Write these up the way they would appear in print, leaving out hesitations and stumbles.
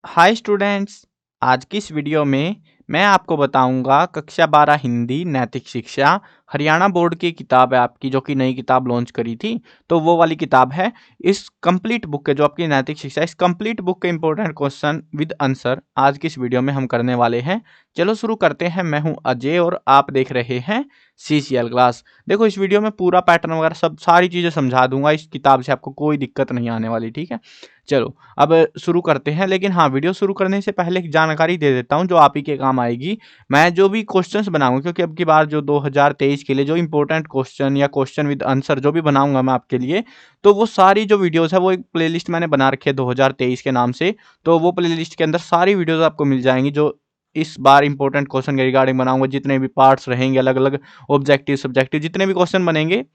Hi students. आज की इस वीडियो में मैं आपको बताऊंगा कक्षा 12 हिंदी नैतिक शिक्षा हरियाणा बोर्ड की किताब है आपकी, जो कि नई किताब लॉन्च करी थी। तो वो वाली किताब है। इस कंप्लीट बुक के जो आपकी नैतिक शिक्षा, इस कंप्लीट बुक के इंपॉर्टेंट क्वेश्चन विद आंसर आज की इस वीडियो में हम करने वाले हैं। चलो शुरू करते हैं। मैं हूं अजय और आप देख रहे हैं CCL क्लास। देखो, इस वीडियो में पूरा पैटर्न वगैरह सब सारी चीज़ें समझा दूंगा। इस किताब से आपको कोई दिक्कत नहीं आने वाली, ठीक है। चलो अब शुरू करते हैं। लेकिन हाँ, वीडियो शुरू करने से पहले एक जानकारी दे देता हूँ जो आप ही के काम आएगी। मैं जो भी क्वेश्चंस बनाऊंगा, क्योंकि अब की बार जो 2023 के लिए जो इंपॉर्टेंट क्वेश्चन या क्वेश्चन विद आंसर जो भी बनाऊंगा मैं आपके लिए, तो वो सारी जो वीडियोस है वो एक प्लेलिस्ट मैंने बना रखी है 2023 के नाम से। तो वो प्लेलिस्ट के अंदर सारी वीडियोस आपको मिल जाएंगी जो इस बार इंपॉर्टेंट क्वेश्चन के रिगार्डिंग बनाऊंगा। जितने भी पार्ट्स रहेंगे, अलग अलग ऑब्जेक्टिव सब्जेक्टिव जितने भी क्वेश्चन बनेंगे,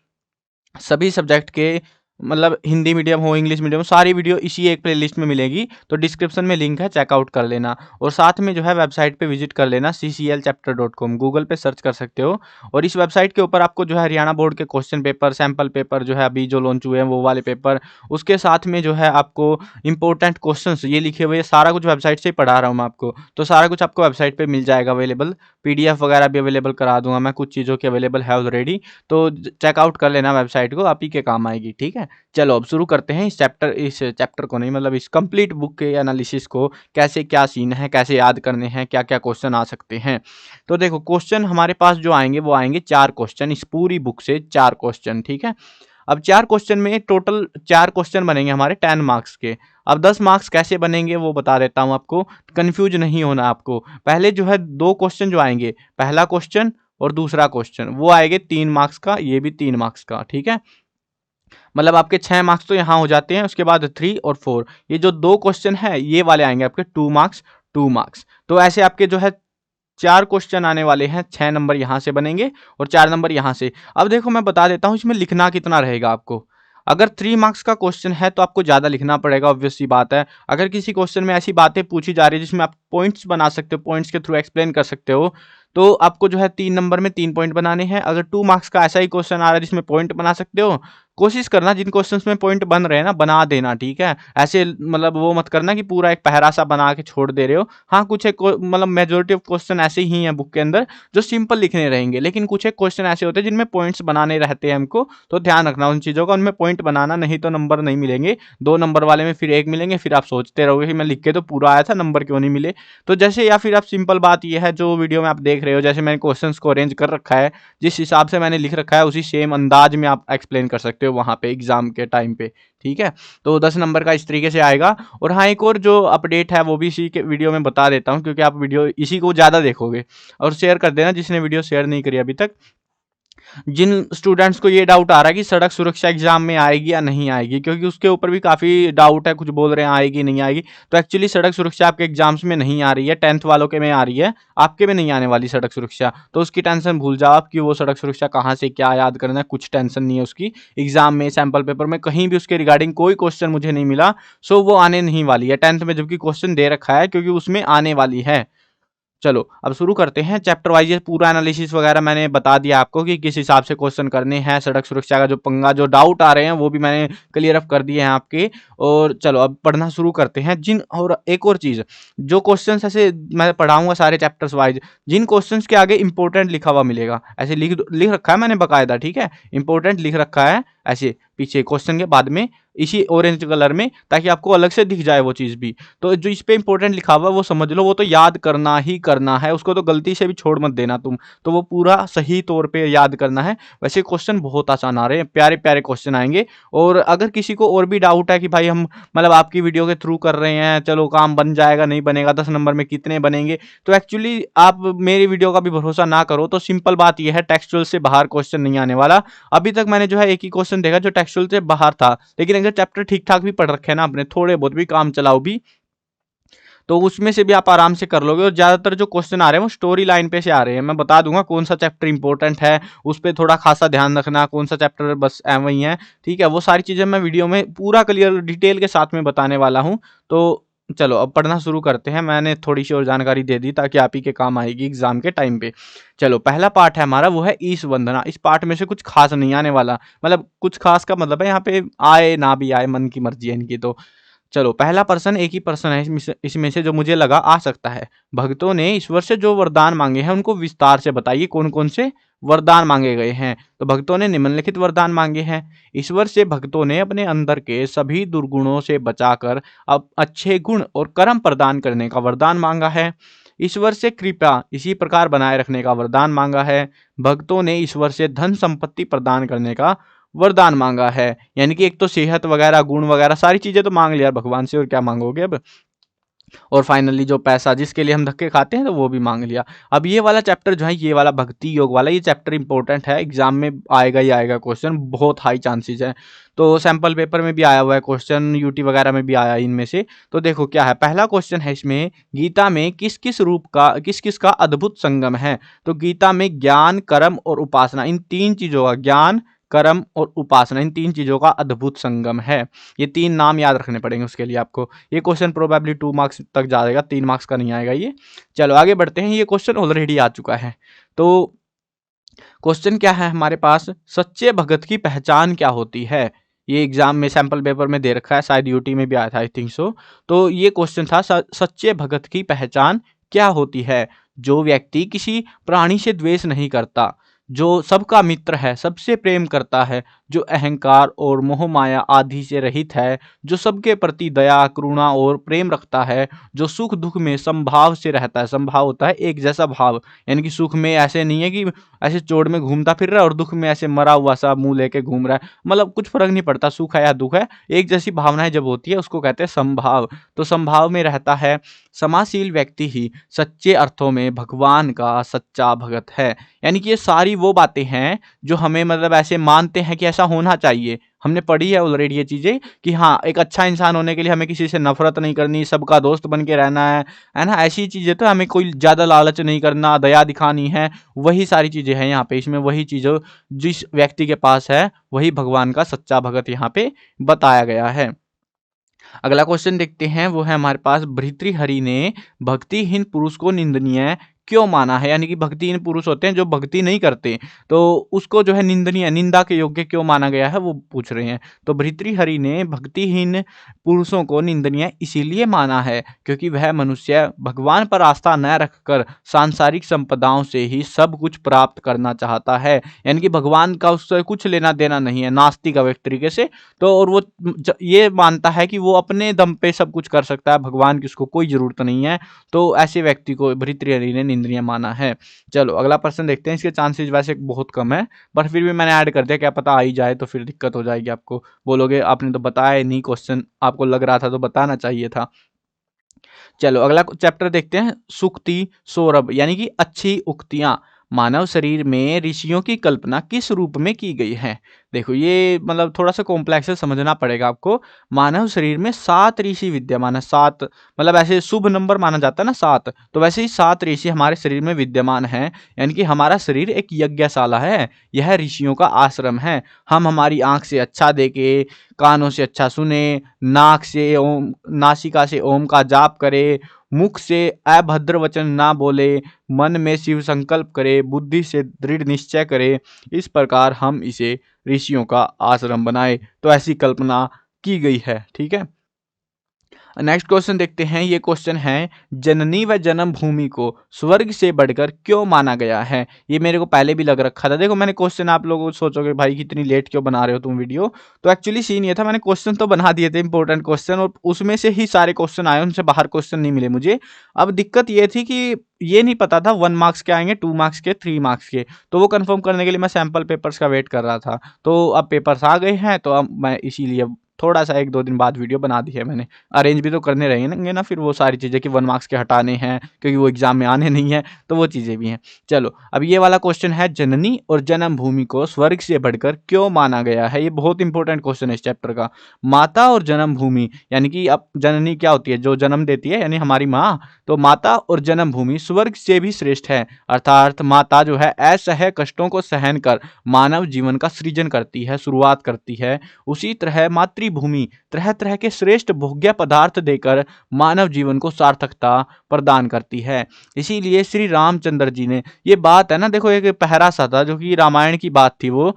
सभी सब्जेक्ट के, मतलब हिंदी मीडियम हो इंग्लिश मीडियम हो, सारी वीडियो इसी एक प्लेलिस्ट में मिलेगी। तो डिस्क्रिप्शन में लिंक है, चेकआउट कर लेना। और साथ में जो है वेबसाइट पे विजिट कर लेना, cclchapter.com, गूगल पे सर्च कर सकते हो। और इस वेबसाइट के ऊपर आपको जो है हरियाणा बोर्ड के क्वेश्चन पेपर, सैम्पल पेपर जो है अभी जो लॉन्च हुए हैं वो वाले पेपर, उसके साथ में जो है आपको इंपॉर्टेंट क्वेश्चन ये लिखे हुए, सारा कुछ वेबसाइट से ही पढ़ा रहा हूँ मैं आपको। तो सारा कुछ आपको वेबसाइट पर मिल जाएगा अवेलेबल। PDF वगैरह भी अवेलेबल करा दूंगा मैं, कुछ चीज़ों की अवेलेबल है ऑलरेडी। तो चेकआउट कर लेना वेबसाइट को, आप ही के काम आएगी, ठीक है। चलो अब शुरू करते हैं इस चैप्टर को नहीं, मतलब इस कंप्लीट बुक के एनालिसिस को। कैसे क्या सीन है, कैसे याद करने हैं, क्या क्या क्वेश्चन आ सकते हैं। तो देखो, क्वेश्चन हमारे पास जो आएंगे वो आएंगे 4 क्वेश्चन, इस पूरी बुक से 4 क्वेश्चन, ठीक है। अब 4 क्वेश्चन में टोटल 4 क्वेश्चन बनेंगे हमारे 10 मार्क्स के। अब 10 मार्क्स कैसे बनेंगे वो बता देता हूं आपको, कंफ्यूज नहीं होना आपको। पहले जो है 2 क्वेश्चन जो आएंगे, पहला क्वेश्चन और दूसरा क्वेश्चन, वो आएंगे 3 मार्क्स का, ये भी 3 मार्क्स का, ठीक है। मतलब आपके 6 मार्क्स तो यहाँ हो जाते हैं। उसके बाद 3 और 4, ये जो 2 क्वेश्चन है ये वाले आएंगे आपके 2 मार्क्स, 2 मार्क्स। तो ऐसे आपके जो है 4 क्वेश्चन आने वाले हैं। 6 नंबर यहाँ से बनेंगे और 4 नंबर यहाँ से। अब देखो, मैं बता देता हूँ इसमें लिखना कितना रहेगा आपको। अगर 3 मार्क्स का क्वेश्चन है तो आपको ज़्यादा लिखना पड़ेगा, ऑब्वियस सी बात है। अगर किसी क्वेश्चन में ऐसी बातें पूछी जा रही है जिसमें आप पॉइंट्स बना सकते हो, पॉइंट्स के थ्रू एक्सप्लेन कर सकते हो, तो आपको जो है 3 नंबर में 3 पॉइंट बनाने हैं। अगर 2 मार्क्स का ऐसा ही क्वेश्चन आ रहा है जिसमें पॉइंट बना सकते हो, कोशिश करना जिन क्वेश्चंस में पॉइंट बन रहे हैं ना, बना देना, ठीक है। ऐसे मतलब वो मत करना कि पूरा एक पहरा सा बना के छोड़ दे रहे हो। हाँ, कुछ एक मतलब मेजोरिटी ऑफ क्वेश्चन ऐसे ही हैं बुक के अंदर जो सिंपल लिखने रहेंगे, लेकिन कुछ एक क्वेश्चन ऐसे होते हैं जिनमें पॉइंट्स बनाने रहते हैं हमको। तो ध्यान रखना उन चीज़ों का, उनमें पॉइंट बनाना, नहीं तो नंबर नहीं मिलेंगे। 2 नंबर वाले में फिर 1 मिलेंगे, फिर आप सोचते रहोगे कि मैं लिख के तो पूरा आया था, नंबर क्यों नहीं मिले। तो जैसे, या फिर आप सिंपल बात ये है, जो वीडियो में आप देख रहे हो, जैसे मैंने क्वेश्चंस को अरेंज कर रखा है, जिस हिसाब से मैंने लिख रखा है उसी सेम अंदाज में आप एक्सप्लेन कर सकते हो वहाँ पे एग्जाम के टाइम पे, ठीक है। तो 10 नंबर का इस तरीके से आएगा। और हाँ, एक और जो अपडेट है वो भी इसी के वीडियो में बता देता हूँ, क्योंकि आप वीडियो इसी को ज़्यादा देखोगे। और शेयर कर देना जिसने वीडियो शेयर नहीं करी अभी तक। जिन स्टूडेंट्स को ये डाउट आ रहा है कि सड़क सुरक्षा एग्जाम में आएगी या नहीं आएगी, क्योंकि उसके ऊपर भी काफ़ी डाउट है, कुछ बोल रहे हैं आएगी नहीं आएगी। तो एक्चुअली सड़क सुरक्षा आपके एग्जाम्स में नहीं आ रही है, 10th वालों के में आ रही है, आपके में नहीं आने वाली सड़क सुरक्षा। तो उसकी टेंशन भूल जाओ आप कि वो सड़क सुरक्षा कहाँ से क्या याद करना है, कुछ टेंशन नहीं है उसकी। एग्जाम में, सैम्पल पेपर में कहीं भी उसके रिगार्डिंग कोई क्वेश्चन मुझे नहीं मिला। सो वो आने नहीं वाली है 10th में, जबकि क्वेश्चन दे रखा है, क्योंकि उसमें आने वाली है। चलो अब शुरू करते हैं चैप्टर वाइज। ये पूरा एनालिसिस वगैरह मैंने बता दिया आपको कि किस हिसाब से क्वेश्चन करने हैं। सड़क सुरक्षा का जो पंगा, जो डाउट आ रहे हैं वो भी मैंने क्लियर अप कर दिए हैं आपके। और चलो अब पढ़ना शुरू करते हैं। और एक और चीज़, जो क्वेश्चंस ऐसे मैं पढ़ाऊंगा सारे चैप्टर्स वाइज, जिन क्वेश्चंस के आगे इंपॉर्टेंट लिखा हुआ मिलेगा, ऐसे लिख रखा है मैंने बकायदा, ठीक है। इंपॉर्टेंट लिख रखा है ऐसे पीछे क्वेश्चन के बाद में, इसी ऑरेंज कलर में, ताकि आपको अलग से दिख जाए वो चीज़ भी। तो जो इस पे इंपॉर्टेंट लिखा हुआ है वो समझ लो, वो तो याद करना ही करना है, उसको तो गलती से भी छोड़ मत देना तुम। तो वो पूरा सही तौर पे याद करना है। वैसे क्वेश्चन बहुत आसान आ रहे हैं, प्यारे प्यारे क्वेश्चन आएंगे। और अगर किसी को और भी डाउट है कि भाई हम मतलब आपकी वीडियो के थ्रू कर रहे हैं, चलो काम बन जाएगा नहीं बनेगा, 10 नंबर में कितने बनेंगे, तो एक्चुअली आप मेरी वीडियो का भी भरोसा ना करो। तो सिंपल बात यह है, टेक्सचुअल से बाहर क्वेश्चन नहीं आने वाला। अभी तक मैंने जो है एक ही क्वेश्चन देखा जो टेक्सचुअल से बाहर था, लेकिन अगर चैप्टर ठीक ठाक भी पढ़ रखे हैं ना अपने, थोड़े बहुत भी काम चलाओ भी, तो उसमें से भी आप आराम से कर लोगे। और ज़्यादातर जो क्वेश्चन आ रहे हैं वो स्टोरी लाइन पे से आ रहे हैं। मैं बता दूंगा कौन सा चैप्टर इंपॉर्टेंट है, उस पर थोड़ा खासा ध्यान रखना, कौन सा चैप्टर बस एवं ही है, ठीक है। वो सारी चीज़ें मैं वीडियो में पूरा क्लियर डिटेल के साथ में बताने वाला हूँ। तो चलो अब पढ़ना शुरू करते हैं। मैंने थोड़ी सी और जानकारी दे दी ताकि आप ही के काम आएगी एग्जाम के टाइम पे। चलो पहला पार्ट है हमारा, वो है ईश वंदना। इस पार्ट में से कुछ खास नहीं आने वाला, मतलब कुछ खास का मतलब है यहाँ पे आए ना भी आए, मन की मर्जी है इनकी। तो चलो पहला प्रश्न एक ही प्रश्न है इसमें से जो मुझे लगा आ सकता है। भक्तों ने ईश्वर से जो वरदान मांगे हैं उनको विस्तार से बताइए कौन कौन से वरदान मांगे गए हैं। तो भक्तों ने निम्नलिखित वरदान मांगे हैं। ईश्वर से भक्तों ने अपने अंदर के सभी दुर्गुणों से बचाकर अब अच्छे गुण और कर्म प्रदान करने का वरदान मांगा है। ईश्वर से कृपा इसी प्रकार बनाए रखने का वरदान मांगा है। भक्तों ने ईश्वर से धन संपत्ति प्रदान करने का वरदान मांगा है। यानी कि एक तो सेहत वगैरह गुण वगैरह सारी चीजें तो मांग लिया भगवान से, और क्या मांगोगे अब। और फाइनली जो पैसा जिसके लिए हम धक्के खाते हैं तो वो भी मांग लिया। अब ये वाला चैप्टर जो है, ये वाला भक्ति योग वाला, ये चैप्टर इंपॉर्टेंट है, एग्जाम में आएगा ही आएगा क्वेश्चन, बहुत हाई चांसेस है। तो सैंपल पेपर में भी आया हुआ है क्वेश्चन, यूटी वगैरह में भी आया इनमें से। तो देखो क्या है, पहला क्वेश्चन है इसमें, गीता में किस किस का अद्भुत संगम है। तो गीता में ज्ञान, कर्म और उपासना, इन तीन चीजों का, ज्ञान कर्म और उपासना, इन तीन चीजों का अद्भुत संगम है। ये तीन नाम याद रखने पड़ेंगे उसके लिए आपको। ये क्वेश्चन प्रोबेबली 2 मार्क्स तक जाएगा, 3 मार्क्स का नहीं आएगा ये। चलो आगे बढ़ते हैं, ये क्वेश्चन ऑलरेडी आ चुका है। तो क्वेश्चन क्या है हमारे पास, सच्चे भगत की पहचान क्या होती है। ये एग्जाम में सैंपल पेपर में दे रखा है, शायद यूटी में भी आया था, आई थिंक सो। तो ये क्वेश्चन था, सच्चे भगत की पहचान क्या होती है। जो व्यक्ति किसी प्राणी से द्वेष नहीं करता, जो सबका मित्र है, सबसे प्रेम करता है, जो अहंकार और मोह माया आदि से रहित है, जो सबके प्रति दया, करुणा और प्रेम रखता है, जो सुख दुख में समभाव से रहता है। समभाव होता है एक जैसा भाव, यानी कि सुख में ऐसे नहीं है कि ऐसे चोट में घूमता फिर रहा है और दुख में ऐसे मरा हुआ सा मुंह लेके घूम रहा है, मतलब कुछ फर्क नहीं पड़ता, सुख है या दुख है, एक जैसी भावनाएं जब होती है उसको कहते हैं समभाव। तो समभाव में रहता है। समाशील व्यक्ति ही सच्चे अर्थों में भगवान का सच्चा भगत है। यानी कि ये सारी वो बातें हैं जो हमें मतलब ऐसे मानते हैं कि ऐसा होना चाहिए। हमने पढ़ी है ऑलरेडी ये चीजें कि हाँ, एक अच्छा इंसान होने के लिए हमें किसी से नफरत नहीं करनी, सबका दोस्त बन के रहना है ना, ऐसी चीजें। तो हमें कोई ज्यादा लालच नहीं करना, दया दिखानी है, वही सारी चीजें हैं यहाँ पे। इसमें वही चीजों जिस व्यक्ति के पास है वही भगवान का सच्चा भगत यहाँ पे बताया गया है। अगला क्वेश्चन देखते हैं, वो है हमारे पास, भर्तृहरि ने भक्तिहीन पुरुष को निंदनीय क्यों माना है। यानी कि भक्तिहीन पुरुष होते हैं जो भक्ति नहीं करते, तो उसको जो है निंदनीय, निंदा के योग्य क्यों माना गया है, वो पूछ रहे हैं। तो भर्तृहरि ने भक्तिहीन पुरुषों को निंदनीय इसीलिए माना है क्योंकि वह मनुष्य भगवान पर आस्था न रखकर सांसारिक संपदाओं से ही सब कुछ प्राप्त करना चाहता है। यानी कि भगवान का उससे कुछ लेना देना नहीं है, नास्तिक है एक तरीके से। तो और वो ये मानता है कि वो अपने दम पे सब कुछ कर सकता है, भगवान की उसको कोई जरूरत नहीं है। तो ऐसे व्यक्ति को भर्तृहरि ने निंदनीय माना है। चलो अगला प्रश्न देखते हैं। इसके चांसेस वैसे बहुत कम है, पर फिर भी मैंने ऐड कर दिया, क्या पता आ ही जाए तो फिर दिक्कत हो जाएगी आपको। बोलोगे आपने तो बताया नहीं, क्वेश्चन आपको लग रहा था तो बताना चाहिए था। चलो अगला चैप्टर देखते हैं, सुक्ति सौरभ, यानी कि अच्छी उक्तियां। मानव शरीर में ऋषियों की कल्पना किस रूप में की गई है। देखो ये मतलब थोड़ा सा कॉम्प्लेक्स है, समझना पड़ेगा आपको। मानव शरीर में 7 ऋषि विद्यमान है। 7 मतलब ऐसे शुभ नंबर माना जाता है ना 7, तो वैसे ही 7 ऋषि हमारे शरीर में विद्यमान हैं। यानी कि हमारा शरीर एक यज्ञशाला है, यह ऋषियों का आश्रम है। हम हमारी आंख से अच्छा देखे, कानों से अच्छा सुने, नाक से ओम, नासिका से ओम का जाप करे, मुख से अभद्र वचन ना बोले, मन में शिव संकल्प करे, बुद्धि से दृढ़ निश्चय करे, इस प्रकार हम इसे ऋषियों का आश्रम बनाए। तो ऐसी कल्पना की गई है, ठीक है। नेक्स्ट क्वेश्चन देखते हैं। ये क्वेश्चन है, जननी व जन्मभूमि को स्वर्ग से बढ़कर क्यों माना गया है। ये मेरे को पहले भी लग रखा था। देखो मैंने क्वेश्चन, आप लोग सोचोगे भाई कितनी लेट क्यों बना रहे हो तुम वीडियो, तो एक्चुअली सीन ये था, मैंने क्वेश्चन तो बना दिए थे इंपॉर्टेंट क्वेश्चन, और उसमें से ही सारे क्वेश्चन आए, उनसे बाहर क्वेश्चन नहीं मिले मुझे। अब दिक्कत ये थी कि ये नहीं पता था 1 मार्क्स के आएंगे, 2 मार्क्स के, 3 मार्क्स के। तो वो कंफर्म करने के लिए मैं सैंपल पेपर्स का वेट कर रहा था। तो अब पेपर्स आ गए हैं, तो अब मैं इसीलिए थोड़ा सा 1-2 दिन बाद वीडियो बना दी है मैंने। अरेंज भी तो करने रहेंगे ना फिर वो सारी चीज़ें कि 1 मार्क्स के हटाने हैं क्योंकि वो एग्जाम में आने नहीं है, तो वो चीज़ें भी हैं। चलो अब ये वाला क्वेश्चन है, जननी और जन्मभूमि को स्वर्ग से बढ़कर क्यों माना गया है। ये बहुत इंपॉर्टेंट क्वेश्चन है इस चैप्टर का। माता और जन्मभूमि, यानी कि अब जननी क्या होती है, जो जन्म देती है, यानी हमारी माँ। तो माता और जन्मभूमि स्वर्ग से भी श्रेष्ठ है। अर्थात माता जो है असह्य कष्टों को सहन कर मानव जीवन का सृजन करती है, शुरुआत करती है। उसी तरह मातृभूमि तरह तरह के श्रेष्ठ भोग्य पदार्थ देकर मानव जीवन को सार्थकता प्रदान करती है। इसीलिए श्री रामचंद्र जी ने, ये बात है ना, देखो एक पहरा सा था जो कि रामायण की बात थी, वो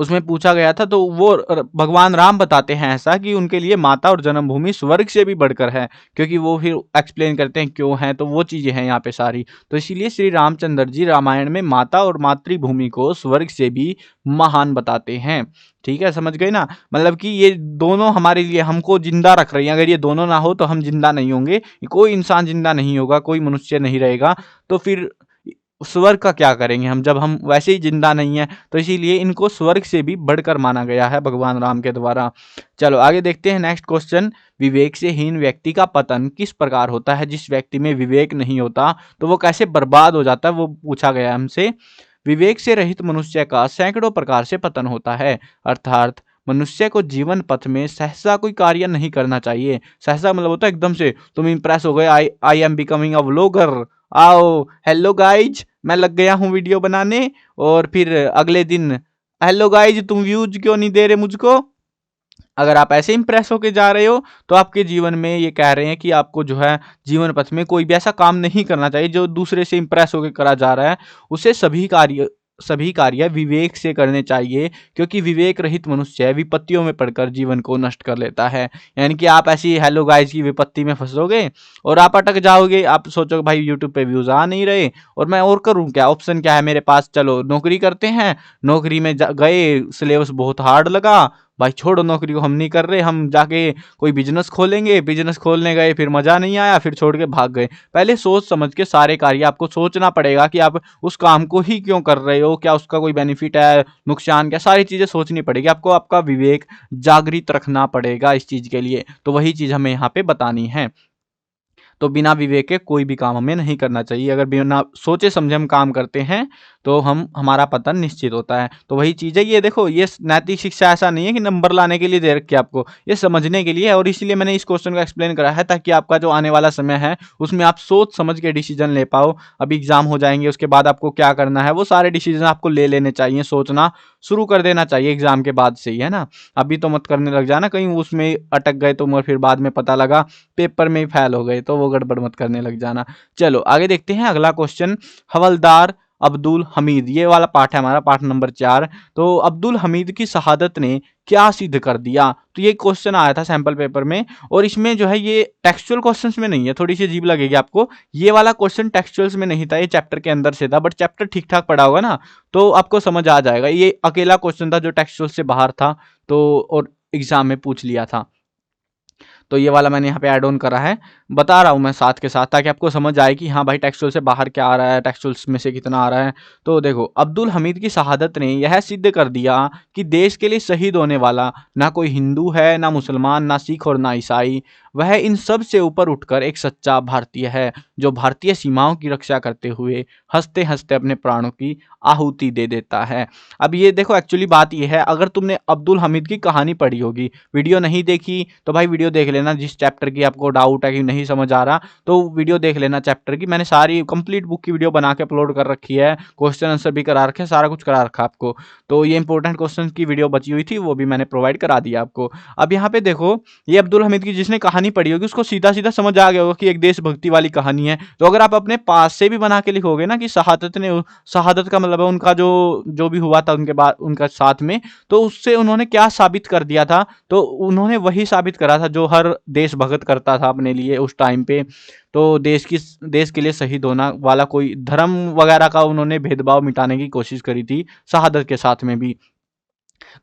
उसमें पूछा गया था, तो वो भगवान राम बताते हैं ऐसा कि उनके लिए माता और जन्मभूमि स्वर्ग से भी बढ़कर है, क्योंकि वो फिर एक्सप्लेन करते हैं क्यों है, तो वो चीजें हैं यहाँ पे सारी। तो इसीलिए श्री रामचंद्र जी रामायण में माता और मातृभूमि को स्वर्ग से भी महान बताते हैं। ठीक है, समझ गए ना? मतलब कि ये दोनों हमारे लिए हमको जिंदा रख रही हैं। अगर ये दोनों ना हो तो हम जिंदा नहीं होंगे, कोई इंसान जिंदा नहीं होगा, कोई मनुष्य नहीं रहेगा। तो फिर स्वर्ग का क्या करेंगे हम, जब हम वैसे ही जिंदा नहीं है। तो इसीलिए इनको स्वर्ग से भी बढ़कर माना गया है भगवान राम के द्वारा। चलो आगे देखते हैं नेक्स्ट क्वेश्चन। विवेक से हीन व्यक्ति का पतन किस प्रकार होता है? जिस व्यक्ति में विवेक नहीं होता तो वो कैसे बर्बाद हो जाता है, वो पूछा गया हमसे। विवेक से रहित मनुष्य का सैकड़ों प्रकार से पतन होता है। अर्थात मनुष्य को जीवन पथ में सहसा कोई कार्य नहीं करना चाहिए। सहसा मतलब होता है एकदम से तुम इंप्रेस हो गए, I am becoming a vlogger, आओ हेलो गाइज मैं लग गया हूँ वीडियो बनाने, और फिर अगले दिन हेलो गाइज तुम व्यूज क्यों नहीं दे रहे मुझको। अगर आप ऐसे इंप्रेस होके जा रहे हो तो आपके जीवन में ये कह रहे हैं कि आपको जो है जीवन पथ में कोई भी ऐसा काम नहीं करना चाहिए जो दूसरे से इंप्रेस होकर करा जा रहा है। उसे सभी कार्य विवेक से करने चाहिए, क्योंकि विवेक रहित मनुष्य विपत्तियों में पड़कर जीवन को नष्ट कर लेता है। यानी कि आप ऐसी हेलो गाइस की विपत्ति में फंसोगे और आप अटक जाओगे। आप सोचोगे भाई यूट्यूब पे व्यूज आ नहीं रहे और मैं और करूं क्या, ऑप्शन क्या है मेरे पास, चलो नौकरी करते हैं। नौकरी में गए, सिलेबस बहुत हार्ड लगा, भाई छोड़ो नौकरी को हम नहीं कर रहे, हम जाके कोई बिजनेस खोलेंगे। बिजनेस खोलने गए, फिर मजा नहीं आया, फिर छोड़ के भाग गए। पहले सोच समझ के सारे कार्य आपको सोचना पड़ेगा कि आप उस काम को ही क्यों कर रहे हो, क्या उसका कोई बेनिफिट है, नुकसान क्या, सारी चीजें सोचनी पड़ेगी आपको। आपका विवेक जागृत रखना पड़ेगा इस चीज के लिए। तो वही चीज हमें यहाँ पे बतानी है। तो बिना विवेक के कोई भी काम हमें नहीं करना चाहिए। अगर बिना सोचे समझे हम काम करते हैं तो हमारा पतन निश्चित होता है। तो वही चीज़ है, ये देखो ये नैतिक शिक्षा ऐसा नहीं है कि नंबर लाने के लिए दे रखी है आपको, ये समझने के लिए है। और इसीलिए मैंने इस क्वेश्चन को एक्सप्लेन करा है ताकि आपका जो आने वाला समय है उसमें आप सोच समझ के डिसीजन ले पाओ। अभी एग्जाम हो जाएंगे, उसके बाद आपको क्या करना है वो सारे डिसीजन आपको ले लेने चाहिए, सोचना शुरू कर देना चाहिए एग्जाम के बाद से ही, है ना। अभी तो मत करने लग जाना, कहीं उसमें अटक गए तो फिर बाद में पता लगा पेपर में ही फेल हो गए, तो वो गड़बड़ मत करने लग जाना। चलो आगे देखते हैं अगला क्वेश्चन। हवलदार अब्दुल हमीद, ये वाला पार्ट है हमारा, पार्ट नंबर 4। तो अब्दुल हमीद की शहादत ने क्या सिद्ध कर दिया? तो ये क्वेश्चन आया था सैंपल पेपर में, और इसमें जो है ये टेक्सचुअल क्वेश्चंस में नहीं है, थोड़ी सी अजीब लगेगी आपको। ये वाला क्वेश्चन टेक्सचुअल्स में नहीं था, ये चैप्टर के अंदर से था, बट चैप्टर ठीक ठाक पढ़ा होगा ना तो आपको समझ आ जाएगा। ये अकेला क्वेश्चन था जो टेक्सचुअल से बाहर था, तो और एग्जाम में पूछ लिया था। तो ये वाला मैंने यहाँ पे ऐड ऑन करा है, बता रहा हूँ मैं साथ के साथ, ताकि आपको समझ आए कि हाँ भाई टेक्सचुअल से बाहर क्या आ रहा है, टेक्सचुअल्स में से कितना आ रहा है। तो देखो, अब्दुल हमीद की शहादत ने यह सिद्ध कर दिया कि देश के लिए शहीद होने वाला ना कोई हिंदू है, ना मुसलमान, ना सिख और ना ईसाई। वह इन सब से ऊपर उठकर एक सच्चा भारतीय है, जो भारतीय सीमाओं की रक्षा करते हुए हंसते हंसते अपने प्राणों की आहुति दे देता है। अब ये देखो, एक्चुअली बात ये है, अगर तुमने अब्दुल हमीद की कहानी पढ़ी होगी, वीडियो नहीं देखी तो भाई वीडियो देख लेना। जिस चैप्टर की आपको डाउट है कि नहीं समझ आ रहा तो वीडियो देख लेना चैप्टर की। मैंने सारी कंप्लीट बुक की वीडियो बना के अपलोड कर रखी है, क्वेश्चन आंसर भी करा रखे, सारा कुछ करा रखा आपको। तो ये इंपॉर्टेंट क्वेश्चन की वीडियो बची हुई थी, वो भी मैंने प्रोवाइड करा दिया आपको। अब यहाँ पे देखो, ये अब्दुल हमीद की जिसने कहानी पढ़ी होगी उसको सीधा सीधा समझ आ गया होगा कि एक देशभक्ति वाली कहानी है। तो अगर आप अपने पास से भी बना के लिखोगे ना कि शहादत का मतलब है उनका जो जो भी हुआ था उनके बाद उनका साथ में, तो उससे उन्होंने क्या साबित कर दिया था? तो उन्होंने वही साबित करा था जो हर देशभक्त करता था अपने लिए उस टाइम पे। तो देश के लिए शहीद होना वाला कोई धर्म वगैरह का उन्होंने भेदभाव मिटाने की कोशिश करी थी शहादत के साथ में भी।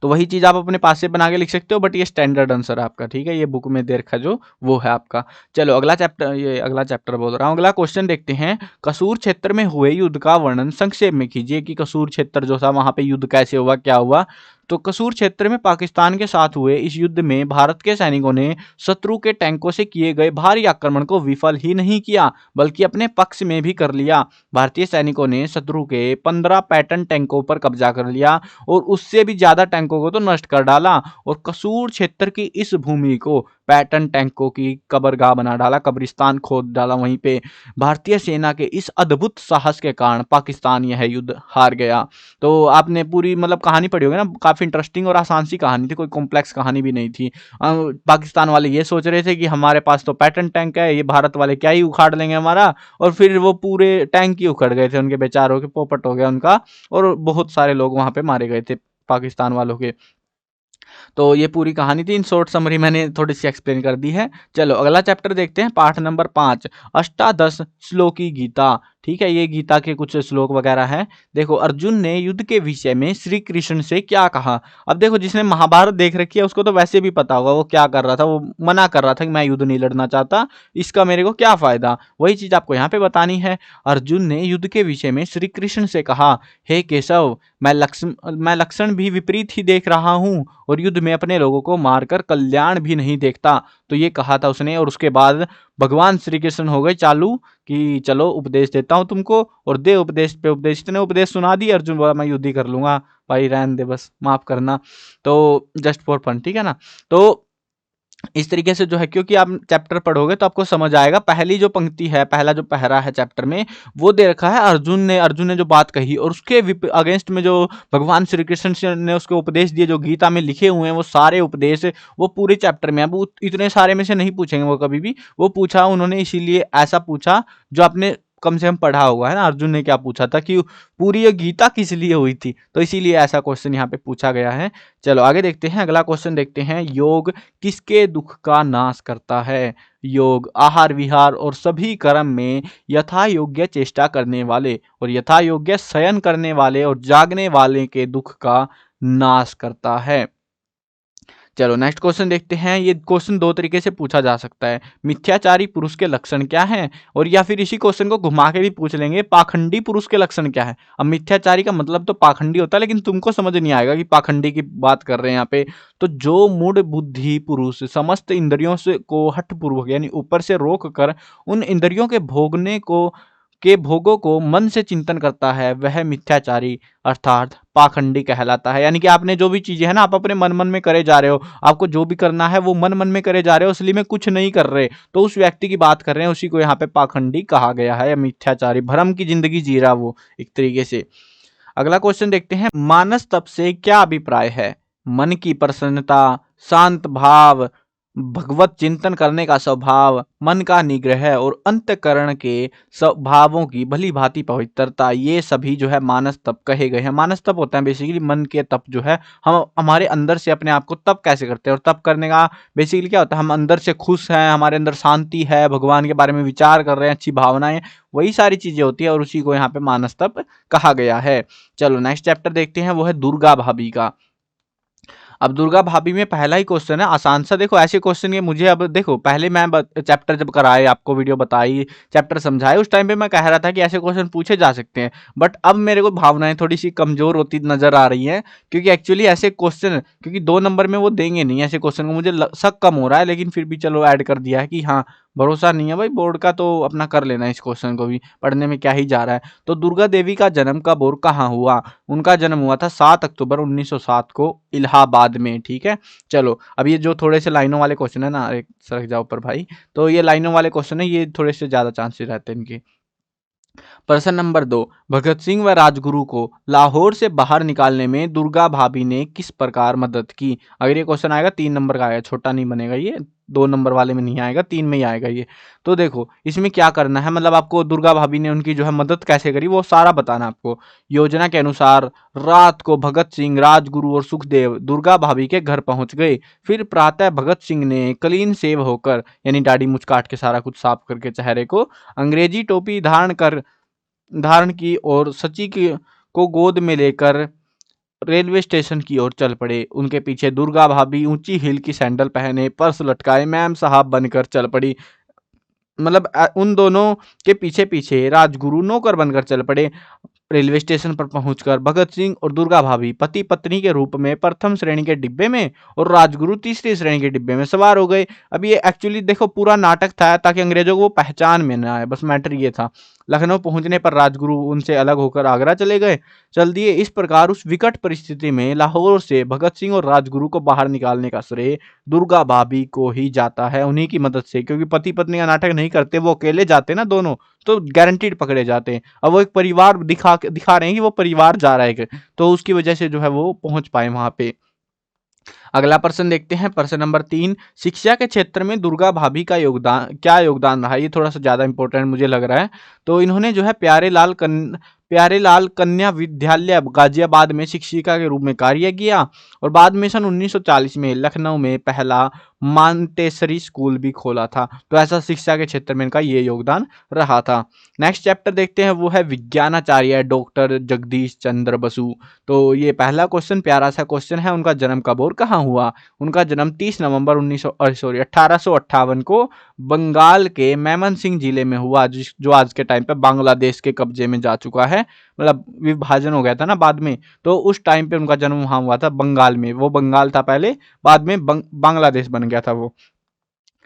तो वही चीज आप अपने पास से बना के लिख सकते हो, बट ये स्टैंडर्ड आंसर है आपका, ठीक है। ये बुक में दे रखा जो वो है आपका। चलो अगला चैप्टर बोल रहा हूँ, अगला क्वेश्चन देखते हैं। कसूर क्षेत्र में हुए युद्ध का वर्णन संक्षेप में कीजिए, कि कसूर क्षेत्र जो था वहां पे युद्ध कैसे हुआ, क्या हुआ। तो कसूर क्षेत्र में पाकिस्तान के साथ हुए इस युद्ध में भारत के सैनिकों ने शत्रु के टैंकों से किए गए भारी आक्रमण को विफल ही नहीं किया, बल्कि अपने पक्ष में भी कर लिया। भारतीय सैनिकों ने शत्रु के 15 पैटर्न टैंकों पर कब्जा कर लिया और उससे भी ज्यादा टैंकों को तो नष्ट कर डाला, और कसूर क्षेत्र की इस भूमि को पैटर्न टैंकों की कब्रगाह बना डाला, कब्रिस्तान खोद डाला वहीं पे। भारतीय सेना के इस अद्भुत साहस के कारण पाकिस्तान यह युद्ध हार गया। तो आपने पूरी मतलब कहानी पढ़ी होगी ना, काफी इंटरेस्टिंग और आसान सी कहानी थी, कोई कॉम्प्लेक्स कहानी भी नहीं थी। पाकिस्तान वाले ये सोच रहे थे कि हमारे पास तो पैटर्न टैंक है, ये भारत वाले क्या ही उखाड़ लेंगे हमारा, और फिर वो पूरे टैंक ही उखड़ गए थे, उनके बेचारों के पोपट हो गया उनका, और बहुत सारे लोग वहां पे मारे गए थे। पाकिस्तान वालों के। तो ये पूरी कहानी थी, इन शॉर्ट समरी मैंने थोड़ी सी एक्सप्लेन कर दी है। चलो अगला चैप्टर देखते हैं, पाठ नंबर 5, अष्टादश श्लोकी गीता। ठीक है, ये गीता के कुछ श्लोक वगैरह हैं। देखो, अर्जुन ने युद्ध के विषय में श्री कृष्ण से क्या कहा। अब देखो, जिसने महाभारत देख रखी है उसको तो वैसे भी पता होगा वो क्या कर रहा था। वो मना कर रहा था कि मैं युद्ध नहीं लड़ना चाहता, इसका मेरे को क्या फायदा। वही चीज आपको यहाँ पे बतानी है। अर्जुन ने युद्ध के विषय में श्री कृष्ण से कहा, हे केशव, मैं लक्षण भी विपरीत ही देख रहा हूँ और युद्ध में अपने लोगों को मारकर कल्याण भी नहीं देखता। तो ये कहा था उसने, और उसके बाद भगवान श्री कृष्ण हो गए चालू कि चलो उपदेश देता हूँ तुमको, और दे उपदेश पे उपदेश। इतने उपदेश सुना दिए, अर्जुन बोला मैं युद्ध ही कर लूंगा, भाई रहने दे बस, माफ करना। तो जस्ट फॉर फन, ठीक है ना। तो इस तरीके से जो है, क्योंकि आप चैप्टर पढ़ोगे तो आपको समझ आएगा। पहली जो पंक्ति है, पहला जो पहरा है चैप्टर में, वो दे रखा है अर्जुन ने जो बात कही, और उसके अगेंस्ट में जो भगवान श्री कृष्ण ने उसको उपदेश दिए, जो गीता में लिखे हुए हैं वो सारे उपदेश, वो पूरे चैप्टर में। अब इतने सारे में से नहीं पूछेंगे वो कभी भी, वो पूछा उन्होंने इसीलिए ऐसा पूछा जो आपने कम से कम पढ़ा होगा, है ना। अर्जुन ने क्या पूछा था कि पूरी ये गीता किस लिए हुई थी, तो इसीलिए ऐसा क्वेश्चन यहाँ पे पूछा गया है। चलो आगे देखते हैं, अगला क्वेश्चन देखते हैं, योग किसके दुख का नाश करता है। योग आहार विहार और सभी कर्म में यथा योग्य चेष्टा करने वाले और यथा योग्य शयन करने वाले और जागने वाले के दुख का नाश करता है। चलो नेक्स्ट क्वेश्चन देखते हैं। ये क्वेश्चन दो तरीके से पूछा जा सकता है, मिथ्याचारी पुरुष के लक्षण क्या हैं, और या फिर इसी क्वेश्चन को घुमा के भी पूछ लेंगे, पाखंडी पुरुष के लक्षण क्या है। अब मिथ्याचारी का मतलब तो पाखंडी होता है, लेकिन तुमको समझ नहीं आएगा कि पाखंडी की बात कर रहे हैं यहाँ पे। तो जो मूढ़ बुद्धि पुरुष समस्त इंद्रियों से को हठपूर्वक यानी ऊपर से रोक कर उन इंद्रियों के भोगों को मन से चिंतन करता है, वह मिथ्याचारी अर्थात पाखंडी कहलाता है। यानी कि आपने जो भी चीजें है ना, आप अपने मन मन में करे जा रहे हो, आपको जो भी करना है वो मन मन में करे जा रहे हो, असली में कुछ नहीं कर रहे, तो उस व्यक्ति की बात कर रहे हैं, उसी को यहाँ पे पाखंडी कहा गया है, या मिथ्याचारी, भ्रम की जिंदगी जी रहा वो एक तरीके से। अगला क्वेश्चन देखते हैं, मानस तप से क्या अभिप्राय है। मन की प्रसन्नता, शांत भाव, भगवत चिंतन करने का स्वभाव, मन का निग्रह और अंतःकरण के स्वभावों की भली भांति पवित्रता, ये सभी जो है मानस तप कहे गए हैं। मानस तप होता है बेसिकली मन के तप, जो है हम हमारे अंदर से अपने आप को तप कैसे करते हैं, और तप करने का बेसिकली क्या होता है, हम अंदर से खुश हैं, हमारे अंदर शांति है, भगवान के बारे में विचार कर रहे हैं, अच्छी भावनाएं, वही सारी चीजें होती है, और उसी को यहाँ पे मानस तप कहा गया है। चलो नेक्स्ट चैप्टर देखते हैं, वो है दुर्गा भाभी का। अब दुर्गा भाभी में पहला ही क्वेश्चन है आसान सा। देखो ऐसे क्वेश्चन ये मुझे, अब देखो पहले मैं चैप्टर जब कराए, आपको वीडियो बताई, चैप्टर समझाए, उस टाइम पे मैं कह रहा था कि ऐसे क्वेश्चन पूछे जा सकते हैं, बट अब मेरे को भावनाएं थोड़ी सी कमजोर होती नजर आ रही हैं, क्योंकि एक्चुअली ऐसे क्वेश्चन, क्योंकि 2 नंबर में वो देंगे नहीं ऐसे क्वेश्चन को, मुझे शक कम हो रहा है, लेकिन फिर भी चलो ऐड कर दिया है कि हाँ, भरोसा नहीं है भाई बोर्ड का, तो अपना कर लेना इस क्वेश्चन को भी, पढ़ने में क्या ही जा रहा है। तो दुर्गा देवी का जन्म कब और कहाँ हुआ। उनका जन्म हुआ था 7 अक्टूबर 1907 को इलाहाबाद में। ठीक है, चलो अब ये जो थोड़े से लाइनों वाले क्वेश्चन है ना, एक सरक जाओ ऊपर भाई, तो ये लाइनों वाले क्वेश्चन है, ये थोड़े से ज्यादा चांसेस रहते हैं इनके। प्रश्न नंबर 2, भगत सिंह व राजगुरु को लाहौर से बाहर निकालने में दुर्गा भाभी ने किस प्रकार मदद की। अगर ये क्वेश्चन आएगा 3 नंबर का आएगा, छोटा नहीं बनेगा ये, 2 नंबर वाले में नहीं आएगा, 3 में ही आएगा ये। तो देखो इसमें क्या करना है, मतलब आपको दुर्गा भाभी ने उनकी जो है मदद कैसे करी वो सारा बताना आपको। योजना के अनुसार रात को भगत सिंह, राजगुरु और सुखदेव दुर्गा भाभी के घर पहुंच गए। फिर प्रातः भगत सिंह ने क्लीन सेव होकर, यानी दाढ़ी मूंछ काट के सारा कुछ साफ करके चेहरे को, अंग्रेजी टोपी धारण की और सची को गोद में लेकर रेलवे स्टेशन की ओर चल पड़े। उनके पीछे दुर्गा भाभी ऊंची हील की सैंडल पहने, पर्स लटकाए मैम साहब बनकर चल पड़ी। मतलब उन दोनों के पीछे पीछे राजगुरु नौकर बनकर चल पड़े। रेलवे स्टेशन पर पहुंचकर भगत सिंह और दुर्गा भाभी पति पत्नी के रूप में प्रथम श्रेणी के डिब्बे में और राजगुरु तीसरी श्रेणी के डिब्बे में सवार हो गए। अब ये एक्चुअली देखो पूरा नाटक था ताकि अंग्रेजों को वो पहचान में न आए, बस मैटर ये था। लखनऊ पहुंचने पर राजगुरु उनसे अलग होकर आगरा चल दिए। इस प्रकार उस विकट परिस्थिति में लाहौर से भगत सिंह और राजगुरु को बाहर निकालने का श्रेय दुर्गा भाभी को ही जाता है, उन्हीं की मदद से, क्योंकि पति पत्नी का नाटक नहीं करते, वो अकेले जाते ना दोनों, तो गारंटीड पकड़े जाते हैं। अब वो एक परिवार दिखा रहे हैं कि वो परिवार जा रहा है, तो उसकी वजह से जो है वो पहुंच पाए वहां पे। अगला प्रश्न देखते हैं, प्रश्न नंबर 3, शिक्षा के क्षेत्र में दुर्गा भाभी का क्या योगदान रहा। ये थोड़ा सा ज्यादा इंपॉर्टेंट मुझे लग रहा है। तो इन्होंने जो है प्यारेलाल कन्या विद्यालय गाजियाबाद में शिक्षिका के रूप में कार्य किया और बाद में सन 1940 में लखनऊ में पहला मांटेसरी स्कूल भी खोला था। तो ऐसा शिक्षा के क्षेत्र में इनका ये योगदान रहा था। नेक्स्ट चैप्टर देखते हैं, वो है विज्ञानाचार्य डॉक्टर जगदीश चंद्र बसु। तो ये पहला क्वेश्चन प्यारा सा क्वेश्चन है, उनका जन्म कब और कहाँ हुआ? उनका जन्म 30 नवंबर 1858 को बंगाल के मेमनसिंह जिले में हुआ, जो आज के टाइम पे बांग्लादेश के कब्जे में जा चुका है। मतलब विभाजन हो गया था ना बाद में, तो उस टाइम पे उनका जन्म वहां हुआ था बंगाल में। वो बंगाल था पहले, बाद में बांग्लादेश बन गया था, वो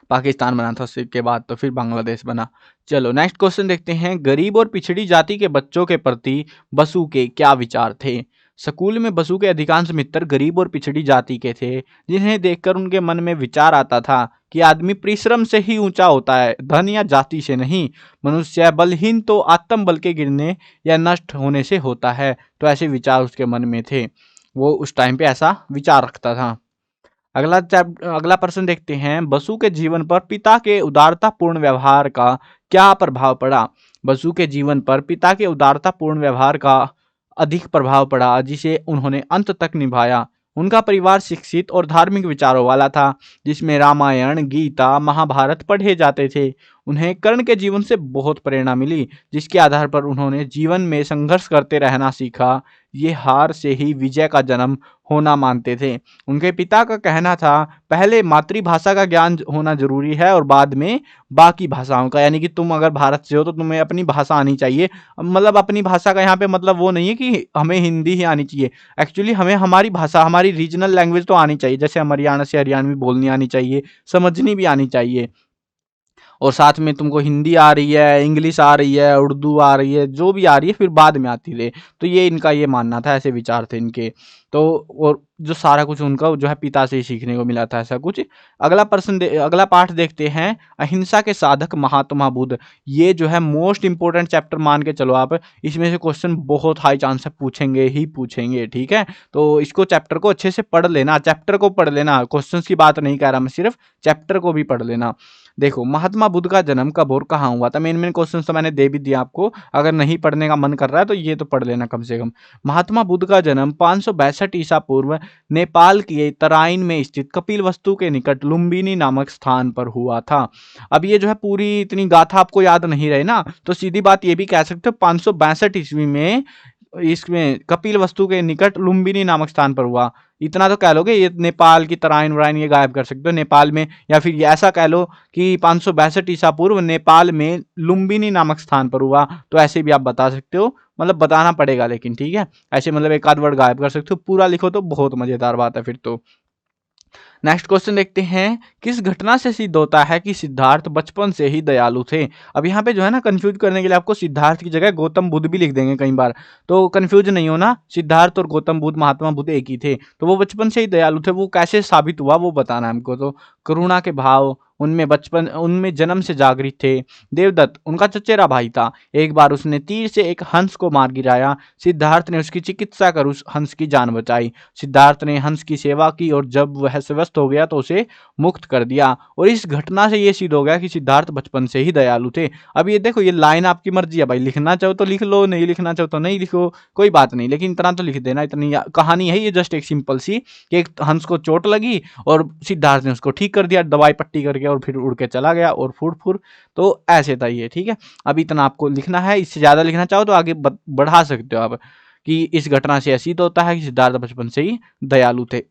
पाकिस्तान बना था उसके बाद, तो फिर बांग्लादेश बना। चलो नेक्स्ट क्वेश्चन देखते हैं, गरीब और पिछड़ी जाति के बच्चों के प्रति बसु के क्या विचार थे? स्कूल में बसु के अधिकांश मित्र गरीब और पिछड़ी जाति के थे, जिन्हें देखकर उनके मन में विचार आता था कि आदमी परिश्रम से ही ऊंचा होता है, धन या जाति से नहीं। मनुष्य बलहीन तो आत्म बल के गिरने या नष्ट होने से होता है। तो ऐसे विचार उसके मन में थे, वो उस टाइम पे ऐसा विचार रखता था। अगला प्रश्न देखते हैं, बसु के जीवन पर पिता के उदारतापूर्ण व्यवहार का क्या प्रभाव पड़ा? बसु के जीवन पर पिता के उदारतापूर्ण व्यवहार का अधिक प्रभाव पड़ा, जिसे उन्होंने अंत तक निभाया। उनका परिवार शिक्षित और धार्मिक विचारों वाला था, जिसमें रामायण, गीता, महाभारत पढ़े जाते थे। उन्हें कर्ण के जीवन से बहुत प्रेरणा मिली, जिसके आधार पर उन्होंने जीवन में संघर्ष करते रहना सीखा। ये हार से ही विजय का जन्म होना मानते थे। उनके पिता का कहना था, पहले मातृभाषा का ज्ञान होना जरूरी है और बाद में बाकी भाषाओं का। यानी कि तुम अगर भारत से हो तो तुम्हें अपनी भाषा आनी चाहिए। मतलब अपनी भाषा का यहाँ पे मतलब वो नहीं है कि हमें हिंदी ही आनी चाहिए। एक्चुअली हमें हमारी भाषा, हमारी रीजनल लैंग्वेज तो आनी चाहिए। जैसे हम हरियाणा से हरियाणवी बोलनी आनी चाहिए, समझनी भी आनी चाहिए, और साथ में तुमको हिंदी आ रही है, इंग्लिश आ रही है, उर्दू आ रही है, जो भी आ रही है फिर बाद में आती रहे। तो ये इनका ये मानना था, ऐसे विचार थे इनके। तो और जो सारा कुछ उनका जो है पिता से ही सीखने को मिला था, ऐसा कुछ। अगला पाठ देखते हैं, अहिंसा के साधक महात्मा बुद्ध। ये जो है मोस्ट इंपोर्टेंट चैप्टर मान के चलो आप, इसमें से क्वेश्चन बहुत हाई चांस है पूछेंगे ही पूछेंगे, ठीक है। तो इसको चैप्टर को अच्छे से पढ़ लेना, चैप्टर को पढ़ लेना, क्वेश्चन की बात नहीं कह रहा मैं, सिर्फ चैप्टर को भी पढ़ लेना। देखो, महात्मा बुद्ध का जन्म कब और कहाँ हुआ था? मेन क्वेश्चन तो मैंने दे भी दिया आपको, अगर नहीं पढ़ने का मन कर रहा है तो ये तो पढ़ लेना कम से कम। महात्मा बुद्ध का जन्म 562 ईसा पूर्व नेपाल के तराइन में स्थित कपिलवस्तु के निकट लुम्बिनी नामक स्थान पर हुआ था। अब ये जो है पूरी इतनी गाथा आपको याद नहीं रहे ना, तो सीधी बात ये भी कह सकते हो 562 ईस्वी में इसमें कपिलवस्तु के निकट लुम्बिनी नामक स्थान पर हुआ। इतना तो कह लोगे, ये नेपाल की तराइन वराइन ये गायब कर सकते हो नेपाल में, या फिर ये ऐसा कह लो कि 562 ईसा पूर्व नेपाल में लुम्बिनी नामक स्थान पर हुआ। तो ऐसे भी आप बता सकते हो, मतलब बताना पड़ेगा लेकिन, ठीक है। ऐसे मतलब एक आध वर्ड गायब कर सकते हो, पूरा लिखो तो बहुत मजेदार बात है फिर तो। नेक्स्ट क्वेश्चन देखते हैं, किस घटना से सिद्ध होता है कि सिद्धार्थ बचपन से ही दयालु थे? अब यहाँ पे जो है ना कंफ्यूज करने के लिए आपको सिद्धार्थ की जगह गौतम बुद्ध भी लिख देंगे कई बार, तो कंफ्यूज नहीं होना। सिद्धार्थ और गौतम बुद्ध, महात्मा बुद्ध एक ही थे। तो वो बचपन से ही दयालु थे, वो कैसे साबित हुआ वो बताना है हमको। तो करुणा के भाव उनमें जन्म से जागृत थे। देवदत्त उनका चचेरा भाई था। एक बार उसने तीर से एक हंस को मार गिराया। सिद्धार्थ ने उसकी चिकित्सा कर उस हंस की जान बचाई। सिद्धार्थ ने हंस की सेवा की और जब वह स्वस्थ हो गया तो उसे मुक्त कर दिया। और इस घटना से यह सिद्ध हो गया कि सिद्धार्थ बचपन से ही दयालु थे। अब ये देखो, ये लाइन आपकी मर्जी है भाई, लिखना चाहो तो लिख लो, नहीं लिखना चाहो तो नहीं लिखो, कोई बात नहीं, लेकिन इतना तो लिख देना। इतनी कहानी है ये, जस्ट एक सिंपल सी कि एक हंस को चोट लगी और सिद्धार्थ ने उसको ठीक कर दिया दवाई पट्टी करके, और फिर उड़ के चला गया और फुर फुर। तो ऐसे था ये, ठीक है। अब इतना आपको लिखना है, इससे ज्यादा लिखना चाहो तो आगे बढ़ा सकते हो आप, कि इस घटना से ऐसी तो होता है कि सिद्धार्थ बचपन से ही दयालु थे।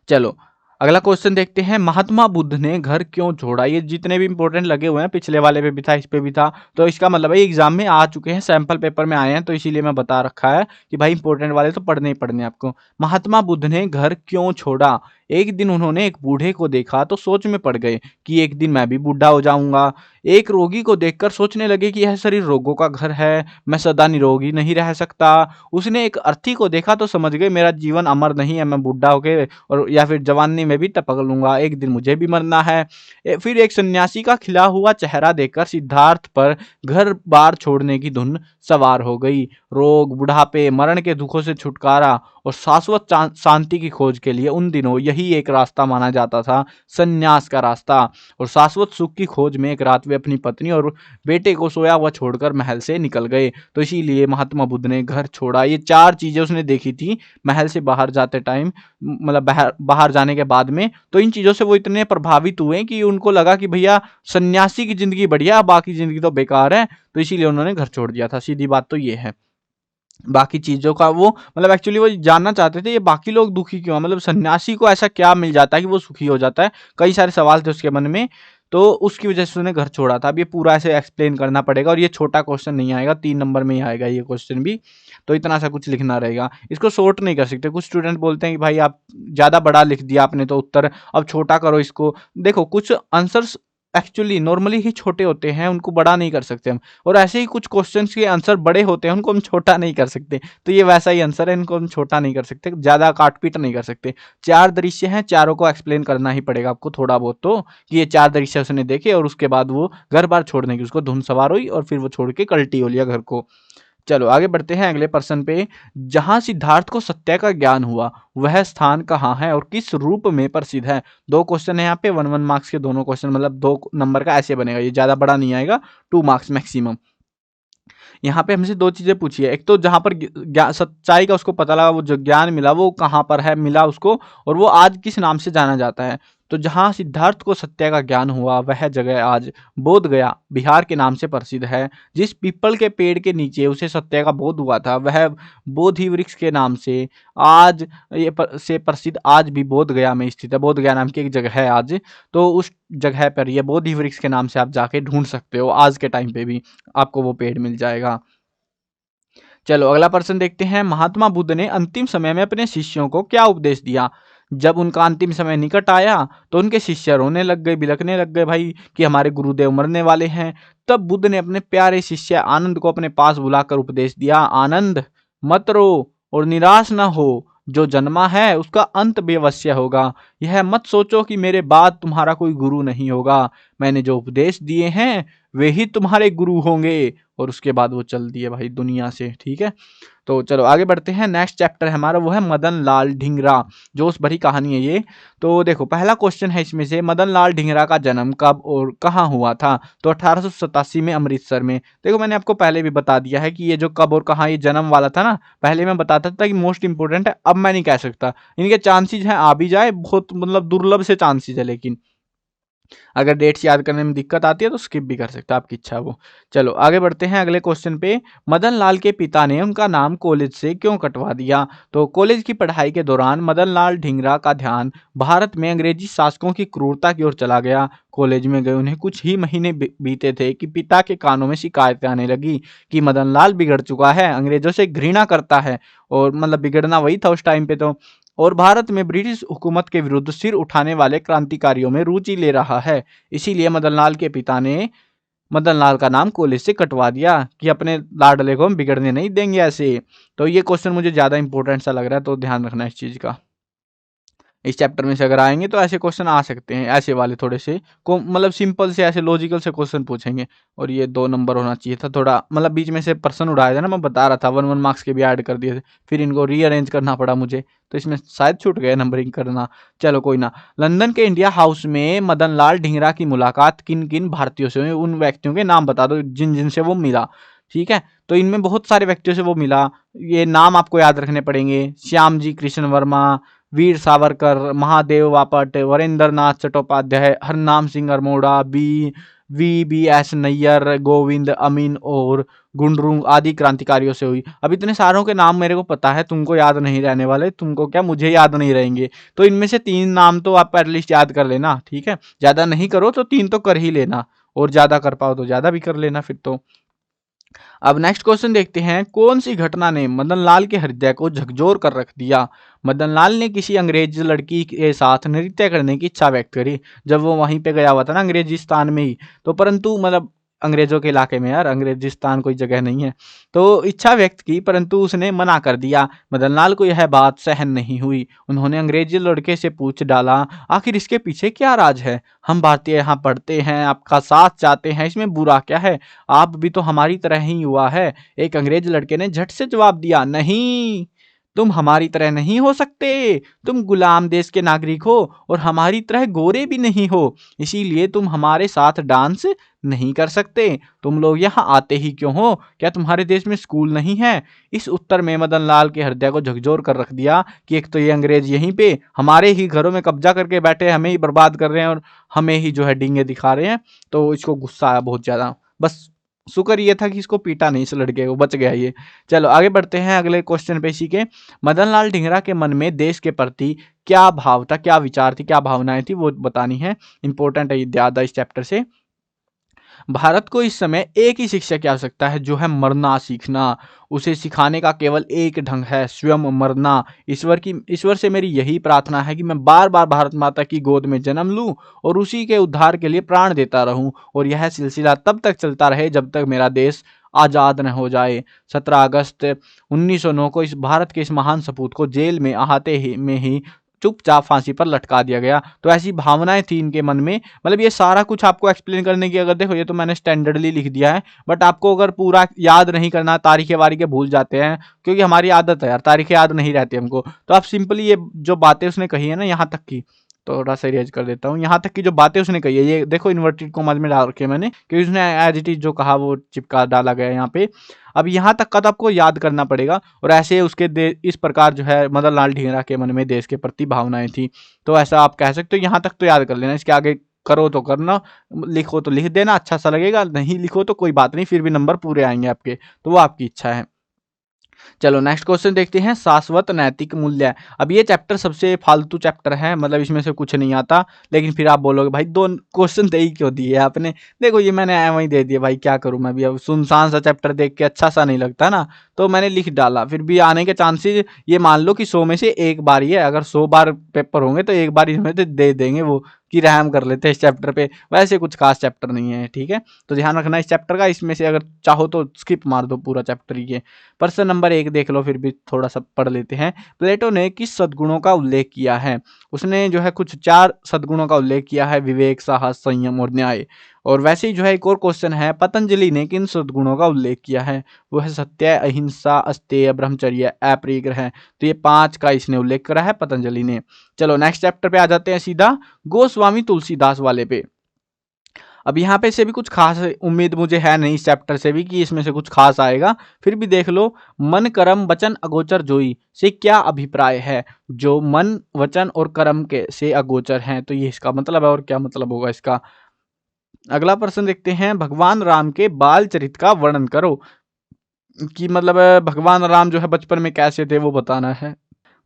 चलो अगला क्वेश्चन देखते हैं, महात्मा बुद्ध ने घर क्यों छोड़ा? ये जितने भी इंपॉर्टेंट लगे हुए हैं, पिछले वाले पे भी था, इस पे भी था, तो इसका मतलब है एग्जाम में आ चुके हैं, सैंपल पेपर में आए हैं, तो इसीलिए मैं बता रखा है कि भाई इंपॉर्टेंट वाले तो पढ़ने ही पढ़ने आपको। महात्मा बुद्ध ने घर क्यों छोड़ा? एक दिन उन्होंने एक बूढ़े को देखा तो सोच में पड़ गए कि एक दिन मैं भी बूढ़ा हो जाऊंगा। एक रोगी को देखकर सोचने लगे कि यह शरीर रोगों का घर है, मैं सदा निरोगी नहीं रह सकता। उसने एक अर्थी को देखा तो समझ गए मेरा जीवन अमर नहीं है, मैं बूढ़ा होके और या फिर जवानी में भी टपक लूंगा, एक दिन मुझे भी मरना है। फिर एक सन्यासी का खिला हुआ चेहरा देखकर सिद्धार्थ पर घर बार छोड़ने की धुन सवार हो गई। रोग, बुढ़ापे, मरण के दुखों से छुटकारा और शाश्वत शांति की खोज के लिए उन दिनों यही एक रास्ता माना जाता था, संन्यास का रास्ता। और शाश्वत सुख की खोज में एक रात वे अपनी पत्नी और बेटे को सोया हुआ छोड़कर महल से निकल गए। तो इसीलिए महात्मा बुद्ध ने घर छोड़ा। ये 4 चीजें उसने देखी थी महल से बाहर जाते टाइम, मतलब बाहर जाने के बाद में। तो इन चीजों से वो इतने प्रभावित हुए कि उनको लगा कि भैया सन्यासी की जिंदगी बढ़िया, बाकी जिंदगी तो बेकार है। तो इसीलिए उन्होंने घर छोड़ दिया था। सीधी बात तो ये है। बाकी चीजों का वो मतलब एक्चुअली वो जानना चाहते थे ये बाकी लोग दुखी क्यों हैं, मतलब सन्यासी को ऐसा क्या मिल जाता है कि वो सुखी हो जाता है। कई सारे सवाल थे उसके मन में, तो उसकी वजह से उसने घर छोड़ा था। अब ये पूरा ऐसे एक्सप्लेन करना पड़ेगा और ये छोटा क्वेश्चन नहीं आएगा, 3 नंबर में ही आएगा ये क्वेश्चन भी। तो इतना सा कुछ लिखना रहेगा, इसको शॉर्ट नहीं कर सकते। कुछ स्टूडेंट बोलते हैं कि भाई आप ज़्यादा बड़ा लिख दिया आपने तो उत्तर, अब छोटा करो इसको। देखो कुछ आंसर्स एक्चुअली नॉर्मली ही छोटे होते हैं, उनको बड़ा नहीं कर सकते हम। और ऐसे ही कुछ क्वेश्चंस के आंसर बड़े होते हैं, उनको हम छोटा नहीं कर सकते। तो ये वैसा ही आंसर है, इनको हम छोटा नहीं कर सकते, ज़्यादा काट पीट नहीं कर सकते। 4 दृश्य हैं, चारों को एक्सप्लेन करना ही पड़ेगा आपको थोड़ा बहुत, तो कि ये 4 दृश्य उसने देखे और उसके बाद वो घर बार छोड़ने की उसको धुन सवार हुई और फिर वो छोड़ के कल्टी हो लिया घर को। चलो आगे बढ़ते हैं अगले प्रश्न पे। जहां सिद्धार्थ को सत्य का ज्ञान हुआ वह स्थान कहाँ है और किस रूप में प्रसिद्ध है। 2 क्वेश्चन है यहाँ पे, 1 मार्क्स के दोनों क्वेश्चन, मतलब 2 नंबर का ऐसे बनेगा, ये ज्यादा बड़ा नहीं आएगा, 2 मार्क्स मैक्सिमम। यहाँ पे हमसे 2 चीजें पूछी है। एक तो जहां पर सच्चाई का उसको पता लगा, वो जो ज्ञान मिला वो कहाँ पर है मिला उसको, और वो आज किस नाम से जाना जाता है। तो जहां सिद्धार्थ को सत्य का ज्ञान हुआ वह जगह आज बोध गया बिहार के नाम से प्रसिद्ध है। जिस पीपल के पेड़ के नीचे उसे सत्य का बोध हुआ था वह बोधि वृक्ष के नाम से आज से प्रसिद्ध आज भी बोध गया में स्थित है। बोध गया नाम की एक जगह है आज, तो उस जगह पर ये बोधि वृक्ष के नाम से आप जाके ढूंढ सकते हो, आज के टाइम पे भी आपको वो पेड़ मिल जाएगा। चलो अगला प्रश्न देखते हैं। महात्मा बुद्ध ने अंतिम समय में अपने शिष्यों को क्या उपदेश दिया। जब उनका अंतिम समय निकट आया तो उनके शिष्य रोने लग गए, बिलखने लग गए भाई कि हमारे गुरुदेव मरने वाले हैं। तब बुद्ध ने अपने प्यारे शिष्य आनंद को अपने पास बुलाकर उपदेश दिया, आनंद मत रो और निराश न हो, जो जन्मा है उसका अंत बेवश्य होगा। यह मत सोचो कि मेरे बाद तुम्हारा कोई गुरु नहीं होगा, मैंने जो उपदेश दिए हैं वे ही तुम्हारे गुरु होंगे। और उसके बाद वो चल दिए भाई दुनिया से। ठीक है, तो चलो आगे बढ़ते हैं। नेक्स्ट चैप्टर है हमारा, वो है मदन लाल ढींगरा, जोश भरी कहानी है ये। तो देखो पहला क्वेश्चन है इसमें से, मदन लाल ढींगरा का जन्म कब और कहाँ हुआ था। तो 1887 में अमृतसर में। देखो मैंने आपको पहले भी बता दिया है कि ये जो कब और कहाँ ये जन्म वाला था ना, पहले मैं बताता था कि मोस्ट इंपोर्टेंट है, अब मैं नहीं कह सकता। इनके चांसेज हैं आ भी जाए, बहुत मतलब दुर्लभ से चांसेज है, लेकिन अगर डेट्स याद करने में दिक्कत आती है तो स्किप भी कर सकते हो, आपकी इच्छा है वो। चलो आगे बढ़ते हैं अगले क्वेश्चन पे। मदन लाल के पिता ने उनका नाम कॉलेज से क्यों कटवा दिया। तो कॉलेज की पढ़ाई के दौरान मदन लाल ढींगरा का ध्यान भारत में अंग्रेजी शासकों की क्रूरता की ओर चला गया। कॉलेज में गए उन्हें कुछ ही महीने बीते थे कि पिता के कानों में शिकायतें आने लगी कि मदन लाल बिगड़ चुका है, अंग्रेजों से घृणा करता है, और मतलब बिगड़ना वही था उस टाइम पे तो, और भारत में ब्रिटिश हुकूमत के विरुद्ध सिर उठाने वाले क्रांतिकारियों में रुचि ले रहा है। इसीलिए मदन लाल के पिता ने मदन लाल का नाम कॉलेज से कटवा दिया कि अपने लाडले को हम बिगड़ने नहीं देंगे ऐसे। तो ये क्वेश्चन मुझे ज़्यादा इंपॉर्टेंट सा लग रहा है, तो ध्यान रखना इस चीज़ का। इस चैप्टर में से अगर आएंगे तो ऐसे क्वेश्चन आ सकते हैं, ऐसे वाले थोड़े से को मतलब सिंपल से ऐसे लॉजिकल से क्वेश्चन पूछेंगे। और ये 2 नंबर होना चाहिए था, थोड़ा मतलब बीच में से प्रश्न उड़ाया था ना, मैं बता रहा था 1 मार्क्स के भी ऐड कर दिए थे, फिर इनको रीअरेंज करना पड़ा मुझे, तो इसमें शायद छूट गया नंबरिंग करना। चलो कोई ना। लंदन के इंडिया हाउस में मदन लाल ढींगरा की मुलाकात किन किन भारतीयों से हुई, उन व्यक्तियों के नाम बता दो जिन जिन से वो मिला। ठीक है, तो इनमें बहुत सारे व्यक्तियों से वो मिला, ये नाम आपको याद रखने पड़ेंगे। Shyam ji Krishna Varma, Veer Savarkar, Mahadev Bapat, Varendra Nath Chattopadhyay, Harnam Singh Armoda, V B S Nair, Govind Amin और गुंडरू आदि क्रांतिकारियों से हुई। अब इतने सारों के नाम मेरे को पता है, तुमको याद नहीं रहने वाले, तुमको क्या मुझे याद नहीं रहेंगे। तो इनमें से 3 नाम तो आप एटलीस्ट याद कर लेना। ठीक है, ज्यादा नहीं करो तो 3 तो कर ही लेना, और ज्यादा कर पाओ तो ज्यादा भी कर लेना फिर तो। अब नेक्स्ट क्वेश्चन देखते हैं। कौन सी घटना ने मदन लाल के हृदय को झकझोर कर रख दिया। मदन लाल ने किसी अंग्रेज लड़की के साथ नृत्य करने की इच्छा व्यक्त करी जब वो वहीं पे गया हुआ था ना, अंग्रेजिस्तान में ही। तो परंतु मतलब अंग्रेजों के इलाके में, यार अंग्रेजिस्तान कोई जगह नहीं है। तो इच्छा व्यक्त की परंतु उसने मना कर दिया। मदन लाल को यह बात सहन नहीं हुई। उन्होंने अंग्रेजी लड़के से पूछ डाला, आखिर इसके पीछे क्या राज है। हम भारतीय यहाँ पढ़ते हैं, आपका साथ चाहते हैं, इसमें बुरा क्या है। आप भी तो हमारी तरह ही हुआ है। एक अंग्रेज लड़के ने झट से जवाब दिया, नहीं तुम हमारी तरह नहीं हो सकते, तुम गुलाम देश के नागरिक हो और हमारी तरह गोरे भी नहीं हो, इसीलिए तुम हमारे साथ डांस नहीं कर सकते। तुम लोग यहाँ आते ही क्यों हो? क्या तुम्हारे देश में स्कूल नहीं है? इस उत्तर में मदन लाल के हृदय को झकझोर कर रख दिया कि एक तो ये अंग्रेज यहीं पे हमारे ही घरों में कब्जा करके बैठे, हमें ही बर्बाद कर रहे हैं और हमें ही जो है डींगे दिखा रहे हैं। तो इसको गुस्सा आया बहुत ज्यादा। बस शुक्र ये था कि इसको पीटा नहीं, इस लड़के को, बच गया ये। चलो आगे बढ़ते हैं अगले क्वेश्चन पे। इसी के मदन लाल ढींगरा के मन में देश के प्रति क्या भाव था, क्या विचार थी, क्या भावनाएं थी, वो बतानी है। इंपॉर्टेंट है ये, ज्यादा इस चैप्टर से। भारत को इस समय एक ही शिक्षा की आवश्यकता है, जो है मरना सीखना। उसे सिखाने का केवल एक ढंग है, स्वयं मरना। ईश्वर से मेरी यही प्रार्थना है कि मैं बार बार भारत माता की गोद में जन्म लूं और उसी के उद्धार के लिए प्राण देता रहूं, और यह सिलसिला तब तक चलता रहे जब तक मेरा देश आजाद न हो जाए। 17 अगस्त 1909 को इस भारत के इस महान सपूत को जेल में आते ही में ही चुपचाप फांसी पर लटका दिया गया। तो ऐसी भावनाएं थी इनके मन में। मतलब ये सारा कुछ आपको एक्सप्लेन करने की, अगर देखो ये तो मैंने स्टैंडर्डली लिख दिया है, बट आपको अगर पूरा याद नहीं करना, तारीखें वारीखें भूल जाते हैं, क्योंकि हमारी आदत है यार, तारीखें याद नहीं रहती हमको, तो आप सिंपली ये जो बातें उसने कही है ना यहाँ तक की, थोड़ा सा इरेज कर देता हूँ, यहाँ तक की जो बातें उसने कही है, ये देखो इन्वर्टेड कॉमास में डाल रखे मैंने, क्योंकि उसने एज इट इज जो कहा वो चिपका डाला गया यहाँ पे। अब यहाँ तक का तो आपको याद करना पड़ेगा। और ऐसे उसके इस प्रकार जो है मदन लाल ढींगरा के मन में देश के प्रति भावनाएं थी। तो ऐसा आप कह सकते हो, यहाँ तक तो याद कर लेना, इसके आगे करो तो करना, लिखो तो लिख देना, अच्छा सा लगेगा, नहीं लिखो तो कोई बात नहीं, फिर भी नंबर पूरे आएंगे आपके, तो वो आपकी इच्छा है। चलो नेक्स्ट क्वेश्चन देखते हैं, शाश्वत नैतिक मूल्य। अब ये चैप्टर सबसे फालतू चैप्टर है, मतलब इसमें से कुछ नहीं आता। लेकिन फिर आप बोलोगे भाई दो क्वेश्चन दे ही क्यों दिए आपने? देखो ये मैंने वही दे दिया भाई, क्या करूं मैं भी, अब सुनसान सा चैप्टर देख के अच्छा सा नहीं लगता ना, तो मैंने लिख डाला। फिर भी आने के चांसेस ये मान लो कि 100 में से एक बार ही है, अगर 100 बार पेपर होंगे तो एक बार इसमें तो दे देंगे वो, कि रहम कर लेते हैं इस चैप्टर पे। वैसे कुछ खास चैप्टर नहीं है, ठीक है, तो ध्यान रखना इस चैप्टर का। इसमें से अगर चाहो तो स्किप मार दो पूरा चैप्टर ये। प्रश्न नंबर 1 देख लो, फिर भी थोड़ा सा पढ़ लेते हैं। प्लेटो ने किस सद्गुणों का उल्लेख किया है? उसने जो है कुछ 4 सद्गुणों का उल्लेख किया है, विवेक, साहस, संयम और न्याय। और वैसे ही जो है एक और क्वेश्चन है, पतंजलि ने किन सद्गुणों का उल्लेख किया है? वो है सत्य, अहिंसा, अस्तेय, ब्रह्मचर्य, अपरिग्रह। तो ये 5 का इसने उल्लेख करा है पतंजलि ने। चलो नेक्स्ट चैप्टर पे आ जाते हैं सीधा, गोस्वामी तुलसीदास वाले पे। अब यहाँ पे से भी कुछ खास उम्मीद मुझे है नहीं इस चैप्टर से भी कि इसमें से कुछ खास आएगा, फिर भी देख लो। मन कर्म वचन अगोचर जोई से क्या अभिप्राय है? जो मन, वचन और कर्म के से अगोचर हैं, तो ये इसका मतलब है। और क्या मतलब होगा इसका? अगला प्रश्न देखते हैं, भगवान राम के बाल चरित का वर्णन करो। कि मतलब भगवान राम जो है बचपन में कैसे थे वो बताना है।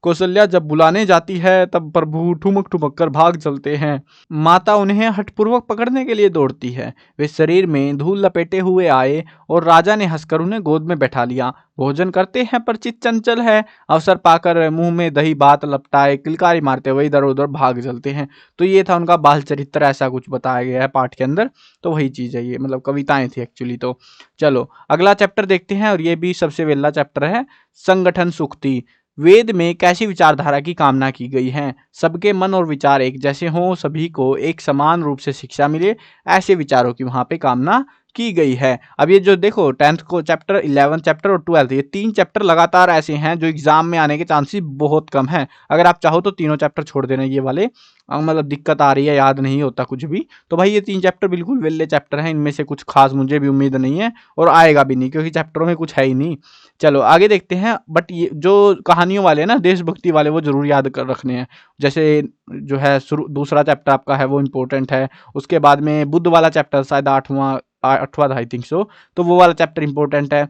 कौशल्या जब बुलाने जाती है तब प्रभु ठुमक ठुमक कर भाग चलते हैं। माता उन्हें हठपूर्वक पकड़ने के लिए दौड़ती है। वे शरीर में धूल लपेटे हुए आए और राजा ने हंसकर उन्हें गोद में बैठा लिया। भोजन करते हैं पर चित्त चंचल है। अवसर पाकर मुंह में दही बात लपटाए किलकारी मारते हुए इधर उधर भाग चलते हैं। तो ये था उनका बाल चरित्र, ऐसा कुछ बताया गया है पाठ के अंदर। तो वही चीज है ये, मतलब कविताएं थी एक्चुअली। तो चलो अगला चैप्टर देखते हैं, और ये भी सबसे वेला चैप्टर है, संगठन सुक्ति। वेद में कैसी विचारधारा की कामना की गई है? सबके मन और विचार एक जैसे हों, सभी को एक समान रूप से शिक्षा मिले, ऐसे विचारों की वहां पे कामना की गई है। अब ये जो देखो 10th को चैप्टर, 11th चैप्टर और 12th, ये 3 चैप्टर लगातार ऐसे हैं जो एग्जाम में आने के चांसेस बहुत कम है। अगर आप चाहो तो तीनों चैप्टर छोड़ देना ये वाले, मतलब दिक्कत आ रही है, याद नहीं होता कुछ भी, तो भाई ये 3 चैप्टर बिल्कुल वेले चैप्टर हैं। इनमें से कुछ खास मुझे भी उम्मीद नहीं है और आएगा भी नहीं, क्योंकि चैप्टरों में कुछ है ही नहीं। चलो आगे देखते हैं। बट ये जो कहानियों वाले हैं ना, देशभक्ति वाले, वो जरूर याद कर रखने हैं। जैसे जो है दूसरा चैप्टर आपका है वो इम्पोर्टेंट है। उसके बाद में बुद्ध वाला चैप्टर, शायद 8वां था आई थिंक सो, तो वो वाला चैप्टर इंपॉर्टेंट है।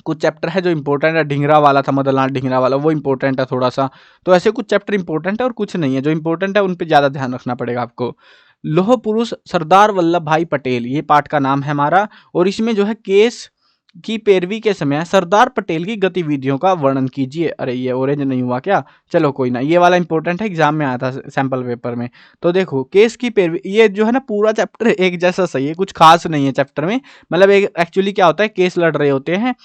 कुछ चैप्टर है जो इंपॉर्टेंट है, ढींगरा वाला था, मदन लाल ढींगरा वाला, वो इंपॉर्टेंट है थोड़ा सा। तो ऐसे कुछ चैप्टर इंपॉर्टेंट है और कुछ नहीं है। जो इंपॉर्टेंट है उन पे ज्यादा ध्यान रखना पड़ेगा आपको। लोह पुरुष सरदार वल्लभ भाई पटेल, ये पाठ का नाम है हमारा। और इसमें जो है केस की पैरवी के समय सरदार पटेल की गतिविधियों का वर्णन कीजिए। अरे ये ऑरेंज नहीं हुआ क्या? चलो कोई ना, ये वाला इंपॉर्टेंट है, एग्जाम में आया था सैंपल पेपर में। तो देखो केस की पैरवी, ये जो है ना पूरा चैप्टर एक जैसा सही है, कुछ खास नहीं है चैप्टर में। मतलब एक एक्चुअली क्या होता है, केस लड़ रहे होते हैं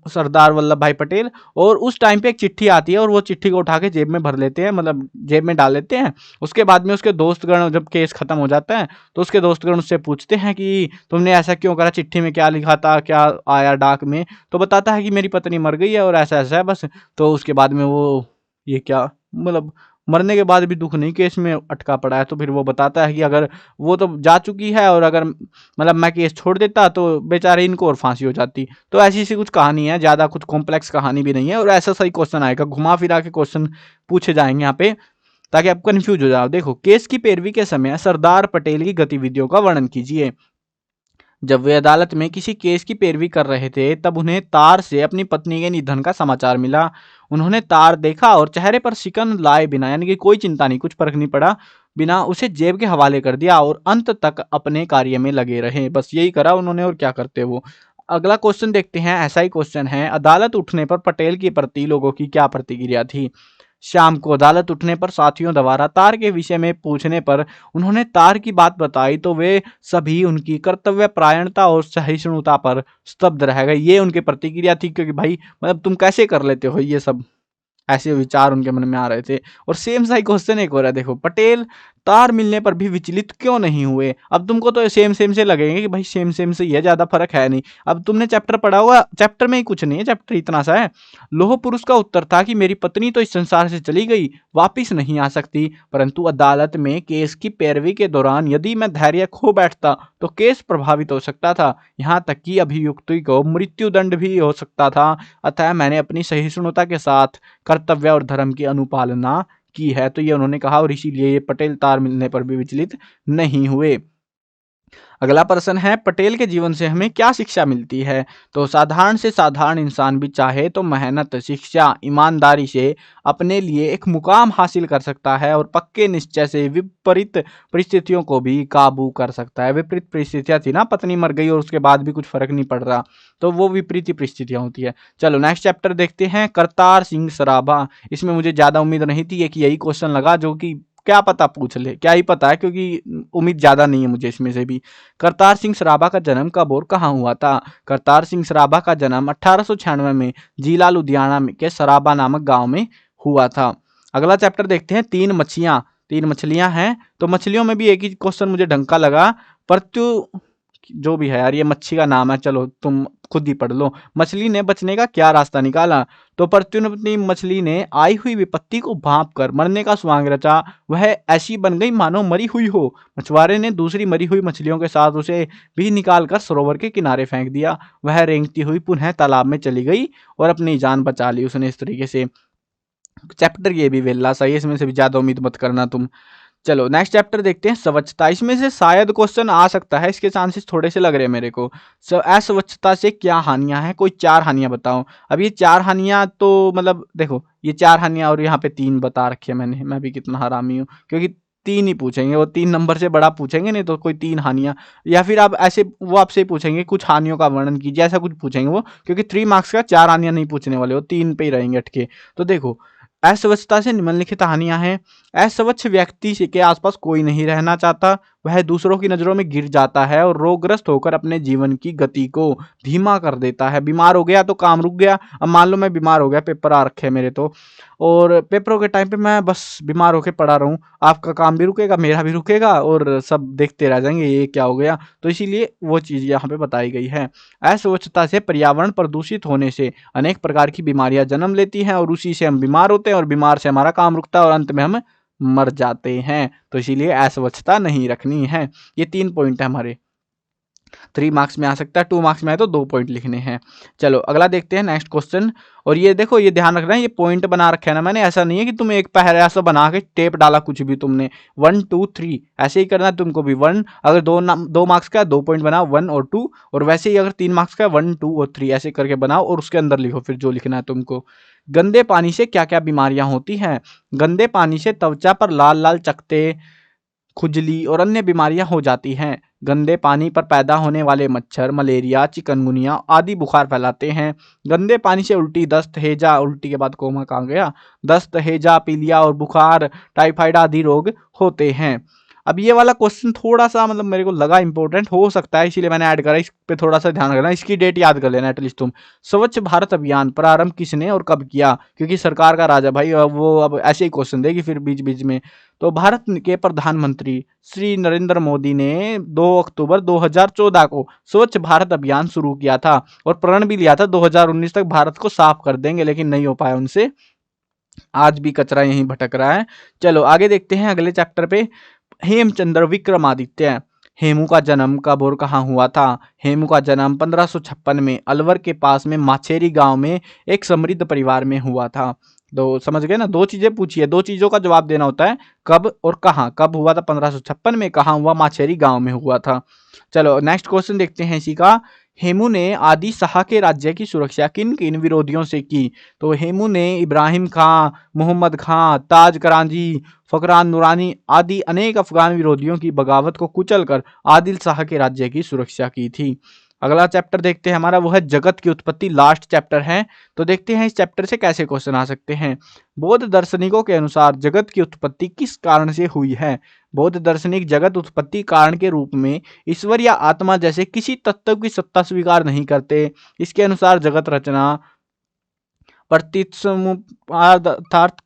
सरदार वल्लभ भाई पटेल, और उस टाइम पे एक चिट्ठी आती है और वो चिट्ठी को उठा के जेब में भर लेते हैं, मतलब जेब में डाल लेते हैं। उसके बाद में उसके दोस्तगण, जब केस खत्म हो जाता है तो उसके दोस्तगण उससे पूछते हैं कि तुमने ऐसा क्यों करा, चिट्ठी में क्या लिखा था, क्या आया डाक में, तो बताता है कि मेरी पत्नी मर गई है और ऐसा ऐसा है बस। तो उसके बाद में वो ये क्या मतलब मरने के बाद भी दुख नहीं केस में अटका पड़ा है। तो फिर वो बताता है कि अगर वो तो जा चुकी है और अगर मतलब मैं केस छोड़ देता तो बेचारे इनको और फांसी हो जाती। तो ऐसी सी कुछ कहानी है, ज़्यादा कुछ कॉम्प्लेक्स कहानी भी नहीं है और ऐसा सही क्वेश्चन आएगा, घुमा फिरा के क्वेश्चन पूछे जाएंगे यहाँ पे ताकि आप कंफ्यूज हो जाओ। देखो, केस की पैरवी के समय सरदार पटेल की गतिविधियों का वर्णन कीजिए। जब वे अदालत में किसी केस की पैरवी कर रहे थे तब उन्हें तार से अपनी पत्नी के निधन का समाचार मिला। उन्होंने तार देखा और चेहरे पर शिकन लाए बिना, यानी कि कोई चिंता नहीं, कुछ फर्क नहीं पड़ा, बिना उसे जेब के हवाले कर दिया और अंत तक अपने कार्य में लगे रहे। बस यही करा उन्होंने, और क्या करते वो। अगला क्वेश्चन देखते हैं, ऐसा ही क्वेश्चन है, अदालत उठने पर पटेल के प्रति लोगों की क्या प्रतिक्रिया थी। शाम को अदालत उठने पर साथियों द्वारा तार के विषय में पूछने पर उन्होंने तार की बात बताई तो वे सभी उनकी कर्तव्य परायणता और सहिष्णुता पर स्तब्ध रह गए। ये उनकी प्रतिक्रिया थी, क्योंकि भाई मतलब तुम कैसे कर लेते हो ये सब, ऐसे विचार उनके मन में आ रहे थे। और सेम सा ही क्वेश्चन एक और है, देखो, पटेल तार मिलने पर भी विचलित क्यों नहीं हुए। अब तुमको तो सेम सेम से लगेंगे कि भाई सेम सेम से ही है, ज्यादा फर्क है नहीं। अब तुमने चैप्टर पढ़ा हुआ, चैप्टर में ही कुछ नहीं है, चैप्टर इतना सा है। लोह पुरुष का उत्तर था कि मेरी पत्नी तो इस संसार से चली गई, वापिस नहीं आ सकती, परंतु अदालत में केस की पैरवी के दौरान यदि मैं धैर्य खो बैठता तो केस प्रभावित हो सकता था, यहाँ तक कि अभियुक्ति को मृत्युदंड भी हो सकता था। अतः मैंने अपनी सहिष्णुता के साथ कर्तव्य और धर्म की अनुपालना की है। तो ये उन्होंने कहा और इसीलिए ये पटेल तार मिलने पर भी विचलित नहीं हुए। अगला प्रश्न है, पटेल के जीवन से हमें क्या शिक्षा मिलती है। तो साधारण से साधारण इंसान भी चाहे तो मेहनत, शिक्षा, ईमानदारी से अपने लिए एक मुकाम हासिल कर सकता है और पक्के निश्चय से विपरीत परिस्थितियों को भी काबू कर सकता है। विपरीत परिस्थितियां थी ना, पत्नी मर गई और उसके बाद भी कुछ फर्क नहीं पड़ रहा, तो वो विपरीत परिस्थितियां होती है। चलो नेक्स्ट चैप्टर देखते हैं, करतार सिंह सराभा। इसमें मुझे ज्यादा उम्मीद नहीं थी कि यही क्वेश्चन लगा, जो कि क्या पता पूछ ले, क्या ही पता है, क्योंकि उम्मीद ज्यादा नहीं है मुझे इसमें से भी। करतार सिंह सराभा का जन्म कब और कहाँ हुआ था। करतार सिंह सराभा का जन्म 1896 में जिला लुधियाना के सराभा नामक गांव में हुआ था। अगला चैप्टर देखते हैं, तीन मछलियां हैं। तो मछलियों में भी एक ही क्वेश्चन मुझे ढंग का लगा, परंतु जो भी है यार, ये मच्छी का नाम है, चलो तुम खुद ही पढ़ लो। मछली ने बचने का क्या रास्ता निकाला। तो प्रत्युत्पत्ति मछली ने आई हुई विपत्ति को भांप कर मरने का स्वांग रचा, वह ऐसी बन गई मानो मरी हुई हो। मछुआरे ने दूसरी मरी हुई मछलियों के साथ उसे भी निकालकर सरोवर के किनारे फेंक दिया। वह रेंगती हुई पुनः तालाब में चली गई और अपनी जान बचा ली उसने इस तरीके से। चैप्टर ये भी वेल्ला सही है, इसमें से भी ज्यादा उम्मीद मत करना तुम। चलो नेक्स्ट चैप्टर देखते हैं, स्वच्छता। इसमें से शायद क्वेश्चन आ सकता है, इसके चांसेस थोड़े से लग रहे हैं मेरे को। अस्वच्छता से क्या हानियां हैं, कोई 4 हानियां बताओ। अब ये 4 हानियां तो मतलब देखो, ये 4 हानियां और यहाँ पे 3 बता रखे मैंने, मैं भी कितना हरामी हूँ, क्योंकि 3 ही पूछेंगे, वो 3 नंबर से बड़ा पूछेंगे नहीं, तो कोई 3 हानियां, या फिर आप ऐसे वो आपसे पूछेंगे कुछ हानियों का वर्णन कीजिए, ऐसा कुछ पूछेंगे वो, क्योंकि 3 मार्क्स का 4 हानियां नहीं पूछने वाले, वो 3 पे ही रहेंगे अटके। तो देखो, अस्वच्छता से निम्नलिखित हानियां हैं। अस्वच्छ व्यक्ति के आसपास कोई नहीं रहना चाहता, वह दूसरों की नजरों में गिर जाता है और रोगग्रस्त होकर अपने जीवन की गति को धीमा कर देता है। बीमार हो गया तो काम रुक गया। अब मान लो मैं बीमार हो गया, पेपर आ रखे हैं मेरे तो, और पेपरों के टाइम पे मैं बस बीमार होकर पड़ा रहूं, आपका काम भी रुकेगा, मेरा भी रुकेगा, और सब देखते रह जाएंगे ये क्या हो गया। तो इसीलिए वो चीज यहाँ पे बताई गई है। अस्वच्छता से पर्यावरण प्रदूषित होने से अनेक प्रकार की बीमारियां जन्म लेती हैं और उसी से हम बीमार होते हैं और बीमार से हमारा काम रुकता है और अंत में हम मर जाते हैं। तो इसीलिए अस्वच्छता नहीं रखनी है। ये 3 पॉइंट है हमारे। 3 मार्क्स में आ सकता है, 2 मार्क्स में आए तो 2 पॉइंट लिखने हैं। चलो अगला देखते हैं, नेक्स्ट क्वेश्चन। और ये देखो, ये ध्यान रखना है, ये पॉइंट बना रखे है ना मैंने, ऐसा नहीं है कि तुम एक पहले ऐसा बना के टेप डाला कुछ भी तुमने 1 2 3 ऐसे ही करना है तुमको भी। 1 अगर 2 मार्क्स का 2 पॉइंट बनाओ, 1 और 2, और वैसे ही अगर 3 मार्क्स का 1 2 और 3 ऐसे करके बनाओ और उसके अंदर लिखो फिर जो लिखना है तुमको। गंदे पानी से क्या क्या बीमारियां होती हैं। गंदे पानी से त्वचा पर लाल लाल चकत्ते, खुजली और अन्य बीमारियां हो जाती हैं। गंदे पानी पर पैदा होने वाले मच्छर मलेरिया, चिकनगुनिया आदि बुखार फैलाते हैं। गंदे पानी से उल्टी, दस्त, हैजा, उल्टी के बाद कोमा कहाँ गया, दस्त, हैजा, पीलिया और बुखार, टाइफाइड आदि रोग होते हैं। अब ये वाला क्वेश्चन थोड़ा सा मतलब मेरे को लगा इंपॉर्टेंट हो सकता है, इसीलिए मैंने ऐड करा। इस पे थोड़ा सा ध्यान रखना, इसकी डेट याद कर लेना एटलीस्ट तुम। स्वच्छ भारत अभियान प्रारंभ किसने और कब किया, क्योंकि सरकार का राजा भाई, वो अब ऐसे ही क्वेश्चन देगी फिर बीच बीच में। तो भारत के प्रधानमंत्री श्री नरेंद्र मोदी ने 2 अक्टूबर 2014 को स्वच्छ भारत अभियान शुरू किया था और प्रण भी लिया था 2019 तक भारत को साफ कर देंगे, लेकिन नहीं हो पाया उनसे। आज भी कचरा यहीं भटक रहा है। चलो आगे देखते हैं अगले चैप्टर पे। हेमचंद्र विक्रमादित्य। हेमू का जन्म कब और कहाँ हुआ था? हेमू का जन्म 1556 में अलवर के पास में माछेरी गांव में एक समृद्ध परिवार में हुआ था। तो समझ गए ना, दो चीजें पूछी है, दो चीजों का जवाब देना होता है, कब और कहाँ। कब हुआ था 1556 में, कहाँ हुआ, माछेरी गांव में हुआ था। चलो नेक्स्ट क्वेश्चन देखते हैं इसी का। हेमू ने आदि शाह के राज्य की सुरक्षा किन किन विरोधियों से की? तो हेमू ने इब्राहिम खां, मोहम्मद खां, ताज करांजी, फकरान नुरानी आदि अनेक अफगान विरोधियों की बगावत को कुचलकर आदिल शाह के राज्य की सुरक्षा की थी। अगला चैप्टर देखते हैं हमारा, वो है जगत की उत्पत्ति, लास्ट चैप्टर है। तो देखते हैं इस चैप्टर से कैसे क्वेश्चन आ सकते हैं। बौद्ध दार्शनिकों के अनुसार जगत की उत्पत्ति किस कारण से हुई है? बौद्ध दार्शनिक जगत उत्पत्ति कारण के रूप में ईश्वर या आत्मा जैसे किसी तत्व की सत्ता स्वीकार नहीं करते। इसके अनुसार जगत रचना अर्थात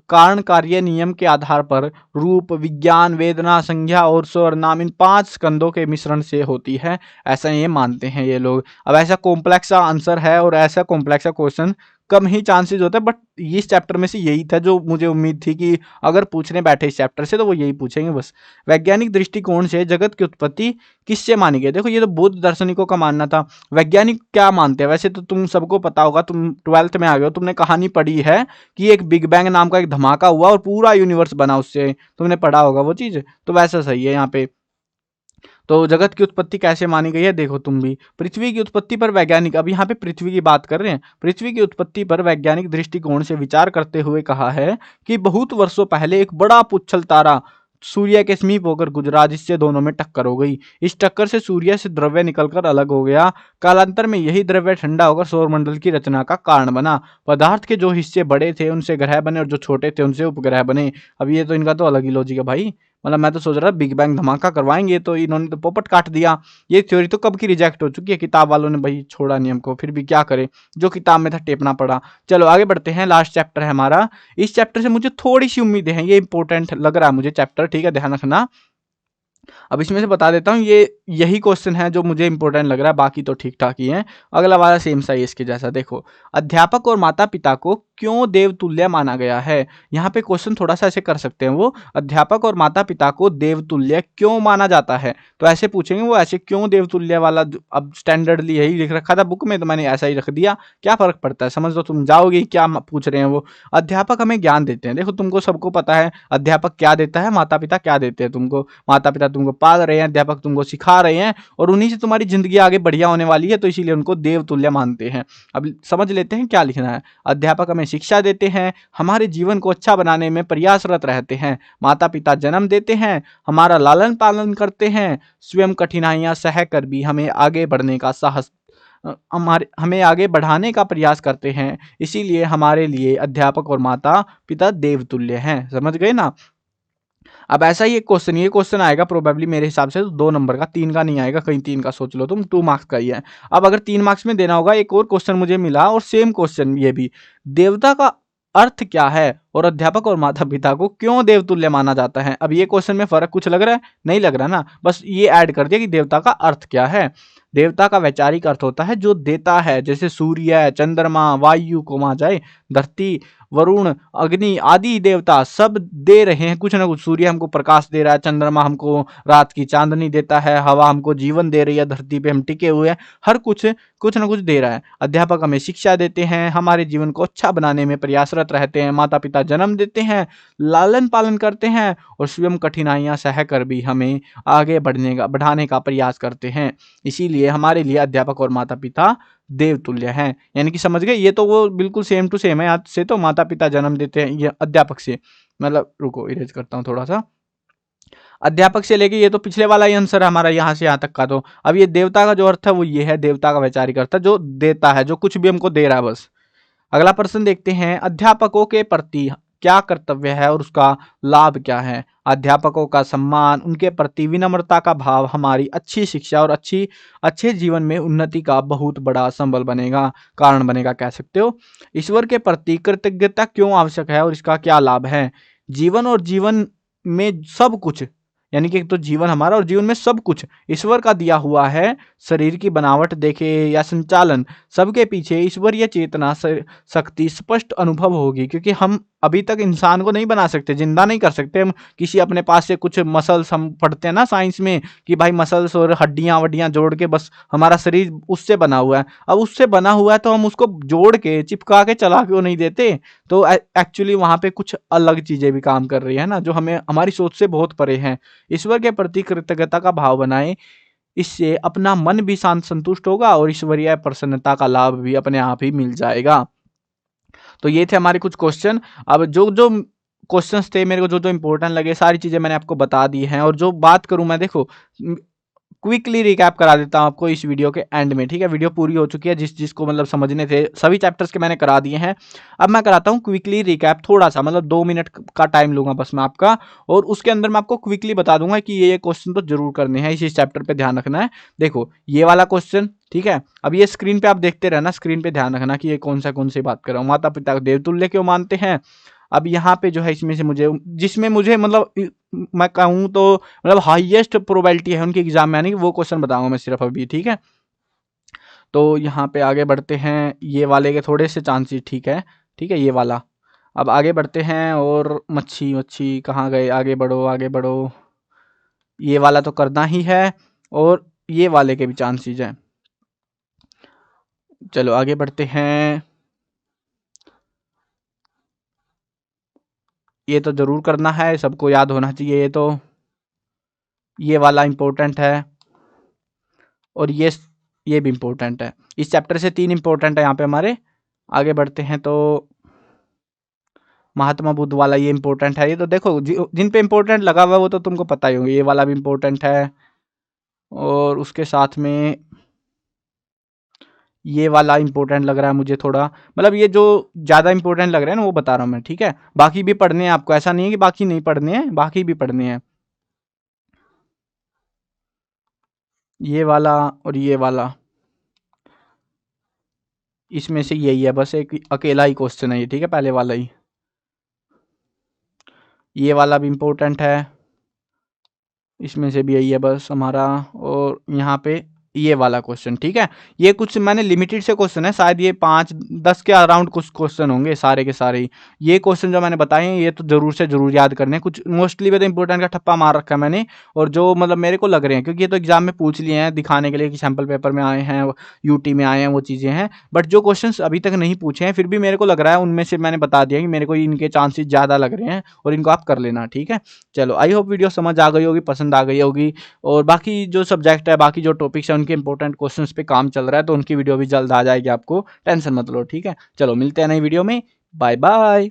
कारण कार्य नियम के आधार पर रूप, विज्ञान, वेदना, संज्ञा और स्वर नाम इन 5 स्कंदों के मिश्रण से होती है, ऐसा ये मानते हैं ये लोग। अब ऐसा कॉम्प्लेक्स सा आंसर है और ऐसा कॉम्प्लेक्स सा क्वेश्चन कम ही चांसेस होता है, बट इस चैप्टर में से यही था जो मुझे उम्मीद थी कि अगर पूछने बैठे इस चैप्टर से तो वो यही पूछेंगे बस। वैज्ञानिक दृष्टिकोण से जगत की उत्पत्ति किससे मानी गई? देखो ये तो बौद्ध दार्शनिकों का मानना था। वैज्ञानिक क्या मानते हैं? वैसे तो तुम सबको पता होगा, तुम 12th में आ गए हो, तुमने कहानी पढ़ी है कि एक बिग बैंग नाम का एक धमाका हुआ और पूरा यूनिवर्स बना, उससे तुमने पढ़ा होगा वो चीज। तो वैसा सही है यहाँ पे। तो जगत की उत्पत्ति कैसे मानी गई है देखो तुम भी। पृथ्वी की उत्पत्ति पर वैज्ञानिक, अब यहाँ पे पृथ्वी की बात कर रहे हैं, पृथ्वी की उत्पत्ति पर वैज्ञानिक दृष्टिकोण से विचार करते हुए कहा है कि बहुत वर्षों पहले एक बड़ा पुच्छल तारा सूर्य के समीप होकर गुजरा, जिससे दोनों में टक्कर हो गई। इस टक्कर से सूर्य से द्रव्य निकलकर अलग हो गया। कालांतर में यही द्रव्य ठंडा होकर सौरमंडल की रचना का कारण बना। पदार्थ के जो हिस्से बड़े थे उनसे ग्रह बने और जो छोटे थे उनसे उपग्रह बने। अब ये तो इनका तो अलग ही लॉजिक है भाई। मतलब मैं तो सोच रहा बिग बैंग धमाका करवाएंगे, तो इन्होंने तो पोपट काट दिया। ये थ्योरी तो कब की रिजेक्ट हो चुकी है, किताब वालों ने भाई छोड़ा नहीं हमको, फिर भी क्या करें, जो किताब में था टेपना पड़ा। चलो आगे बढ़ते हैं, लास्ट चैप्टर है हमारा। इस चैप्टर से मुझे थोड़ी सी उम्मीदें हैं, ये इंपॉर्टेंट लग रहा है मुझे चैप्टर, ठीक है, ध्यान रखना। अब इसमें से बता देता हूँ, ये यही क्वेश्चन है जो मुझे इंपॉर्टेंट लग रहा है, बाकी तो ठीक ठाक ही है। अगला वाला सेम सा ही इसके जैसा। देखो, अध्यापक और माता पिता को क्यों देवतुल्य माना गया है? यहाँ पे क्वेश्चन थोड़ा सा ऐसे कर सकते हैं वो, अध्यापक और माता पिता को देवतुल्य क्यों माना जाता है? तो ऐसे पूछेंगे वो, ऐसे क्यों देवतुल्य वाला। अब स्टैंडर्डली यही लिख रखा था बुक में, तो मैंने ऐसा ही रख दिया, क्या फर्क पड़ता है, समझ लो, तुम जाओगे क्या पूछ रहे हैं वो। अध्यापक हमें ज्ञान देते हैं, देखो तुमको सबको पता है अध्यापक क्या देता है, माता पिता क्या देते हैं तुमको। माता पिता तुमको पाल रहे हैं, अध्यापक तुमको सिखा रहे हैं, और उन्हीं से तुम्हारी जिंदगी आगे बढ़िया होने वाली है, तो इसीलिए उनको देवतुल्य मानते हैं। अब समझ लेते हैं क्या लिखना है। अध्यापक हमें शिक्षा देते हैं, हमारे जीवन को अच्छा बनाने में प्रयासरत रहते हैं। माता पिता जन्म देते हैं, हमारा लालन पालन करते हैं, स्वयं कठिनाइयां सह कर भी हमें आगे बढ़ने का साहस हमें आगे बढ़ाने का प्रयास करते हैं। इसीलिए हमारे लिए अध्यापक और माता पिता देवतुल्य हैं। समझ गए ना? अब ऐसा ही एक क्वेश्चन, ये क्वेश्चन आएगा प्रोबेबली मेरे हिसाब से तो 2 नंबर का, 3 का नहीं आएगा, कहीं 3 का सोच लो तुम, 2 मार्क्स का ही है। अब अगर 3 मार्क्स में देना होगा, एक और क्वेश्चन मुझे मिला और सेम क्वेश्चन ये भी, देवता का अर्थ क्या है और अध्यापक और माता पिता को क्यों देवतुल्य माना जाता है? अब ये क्वेश्चन में फर्क कुछ लग रहा है? नहीं लग रहा ना, बस ये ऐड कर दिया कि देवता का अर्थ क्या है। देवता का वैचारिक अर्थ होता है जो देता है, जैसे सूर्य, चंद्रमा, वायु को मा जाए, धरती, वरुण, अग्नि आदि देवता सब दे रहे हैं कुछ ना कुछ। सूर्य हमको प्रकाश दे रहा है, चंद्रमा हमको रात की चांदनी देता है, हवा हमको जीवन दे रही है, धरती पे हम टिके हुए हैं, हर कुछ कुछ ना कुछ दे रहा है। अध्यापक हमें शिक्षा देते हैं, हमारे जीवन को अच्छा बनाने में प्रयासरत रहते हैं। माता पिता जन्म देते हैं, लालन पालन करते हैं, और स्वयं कठिनाइयां सह कर भी हमें आगे बढ़ाने का प्रयास करते हैं। इसीलिए हमारे लिए अध्यापक और माता पिता देवतुल्य हैं। यानी कि समझ गए, ये तो वो बिल्कुल सेम टू सेम है। आज से तो माता पिता जन्म देते हैं, ये अध्यापक से, मतलब रुको इरेज करता हूँ थोड़ा सा, अध्यापक से लेके ये तो पिछले वाला ही आंसर है हमारा यहाँ से यहाँ तक का। तो अब ये देवता का जो अर्थ है वो ये है, देवता का वैचारिक अर्थ है जो देता है, जो कुछ भी हमको दे रहा है बस। अगला प्रश्न देखते हैं, अध्यापकों के प्रति क्या कर्तव्य है और उसका लाभ क्या है? अध्यापकों का सम्मान, उनके प्रति विनम्रता का भाव हमारी अच्छी शिक्षा और अच्छे जीवन में उन्नति का बहुत बड़ा संबल बनेगा, कारण बनेगा कह सकते हो। ईश्वर के प्रति कृतज्ञता क्यों आवश्यक है और इसका क्या लाभ है? जीवन और जीवन में सब कुछ, यानी कि एक तो जीवन हमारा और जीवन में सब कुछ ईश्वर का दिया हुआ है। शरीर की बनावट देखे या संचालन, सबके पीछे ईश्वरीय चेतना शक्ति स्पष्ट अनुभव होगी, क्योंकि हम अभी तक इंसान को नहीं बना सकते, जिंदा नहीं कर सकते हम किसी अपने पास से कुछ मसल्स, हम पढ़ते हैं ना साइंस में कि भाई मसल्स और हड्डियां वड्डियां जोड़ के बस हमारा शरीर उससे बना हुआ है। अब उससे बना हुआ है तो हम उसको जोड़ के चिपका के चला क्यों नहीं देते? तो एक्चुअली वहां पे कुछ अलग चीजें भी काम कर रही है ना, जो हमें हमारी सोच से बहुत परे हैं। ईश्वर के प्रति कृतज्ञता का भाव बनाए, इससे अपना मन भी शांत संतुष्ट होगा और ईश्वरीय प्रसन्नता का लाभ भी अपने आप ही मिल जाएगा। तो ये थे हमारे कुछ क्वेश्चन। अब जो जो क्वेश्चंस थे मेरे को, जो जो इंपॉर्टेंट लगे, सारी चीजें मैंने आपको बता दी हैं। और जो बात करूं मैं, देखो क्विकली रिकैप करा देता हूं आपको इस वीडियो के एंड में, ठीक है। वीडियो पूरी हो चुकी है, जिसको मतलब समझने थे सभी चैप्टर्स के मैंने करा दिए हैं। अब मैं कराता हूं क्विकली रिकैप, थोड़ा सा मतलब 2 मिनट का टाइम लूंगा बस मैं आपका, और उसके अंदर मैं आपको क्विकली बता दूंगा कि ये क्वेश्चन तो जरूर करने हैं, इस चैप्टर पे ध्यान रखना है। देखो ये वाला क्वेश्चन, ठीक है। अब ये स्क्रीन पे आप देखते रहना, स्क्रीन पे ध्यान रखना कि ये कौन सी बात कर रहा हूँ। माता पिता को देवतुल्य क्यों मानते हैं? अब यहाँ पे जो है इसमें से जिसमें मुझे मतलब मैं कहूँ तो मतलब हाईएस्ट प्रोबेबिलिटी है उनके एग्जाम में आने की, वो क्वेश्चन बताऊंगा मैं सिर्फ अभी, ठीक है। तो यहाँ पे आगे बढ़ते हैं, ये वाले के थोड़े से चांसेस, ठीक है, ठीक है, ये वाला। अब आगे बढ़ते हैं, और मच्छी मच्छी कहाँ गए? आगे बढ़ो आगे बढ़ो, ये वाला तो करना ही है, और ये वाले के भी चांसेस हैं। चलो आगे बढ़ते हैं, ये तो जरूर करना है, सबको याद होना चाहिए ये तो। ये वाला इंपॉर्टेंट है, और ये भी इंपॉर्टेंट है। इस चैप्टर से 3 इंपॉर्टेंट है यहाँ पे हमारे। आगे बढ़ते हैं तो महात्मा बुद्ध वाला ये इंपॉर्टेंट है। ये तो देखो जिन पे इंपॉर्टेंट लगा हुआ है वो तो तुमको पता ही होगा, ये वाला भी इंपॉर्टेंट है। और उसके साथ में ये वाला इंपॉर्टेंट लग रहा है मुझे थोड़ा, मतलब ये जो ज़्यादा इंपॉर्टेंट लग रहा है ना वो बता रहा हूँ मैं, ठीक है। बाकी भी पढ़ने हैं आपको, ऐसा नहीं है कि बाकी नहीं पढ़ने हैं, बाकी भी पढ़ने हैं। ये वाला और ये वाला, इसमें से यही है, बस एक अकेला ही क्वेश्चन है ये, ठीक है, पहले वाला ही। ये वाला भी इम्पोर्टेंट है, इसमें से भी यही है बस हमारा। और यहाँ पे ये वाला क्वेश्चन, ठीक है। ये कुछ मैंने लिमिटेड से क्वेश्चन है, शायद ये 5-10 के अराउंड कुछ क्वेश्चन होंगे सारे के सारे ही। ये क्वेश्चन जो मैंने बताए हैं ये तो जरूर से जरूर याद करने हैं। कुछ मोस्टली तो इंपॉर्टेंट का ठप्पा मार रखा है मैंने, और जो मतलब मेरे को लग रहे हैं, क्योंकि ये तो एग्जाम में पूछ लिए हैं दिखाने के लिए कि सैम्पल पेपर में आए हैं, यूटी में आए हैं, वो चीज़ें हैं। बट जो क्वेश्चन अभी तक नहीं पूछे हैं फिर भी मेरे को लग रहा है उनमें से मैंने बता दिया कि मेरे को इनके चांसेस ज़्यादा लग रहे हैं, और इनको आप कर लेना, ठीक है। चलो आई होप वीडियो समझ आ गई होगी, पसंद आ गई होगी। और बाकी जो सब्जेक्ट है, बाकी जो टॉपिक्स है, उनके इंपॉर्टेंट क्वेश्चंस पे काम चल रहा है, तो उनकी वीडियो भी जल्द आ जाएगी, आपको टेंशन मत लो, ठीक है। चलो मिलते हैं नई वीडियो में, बाय बाय।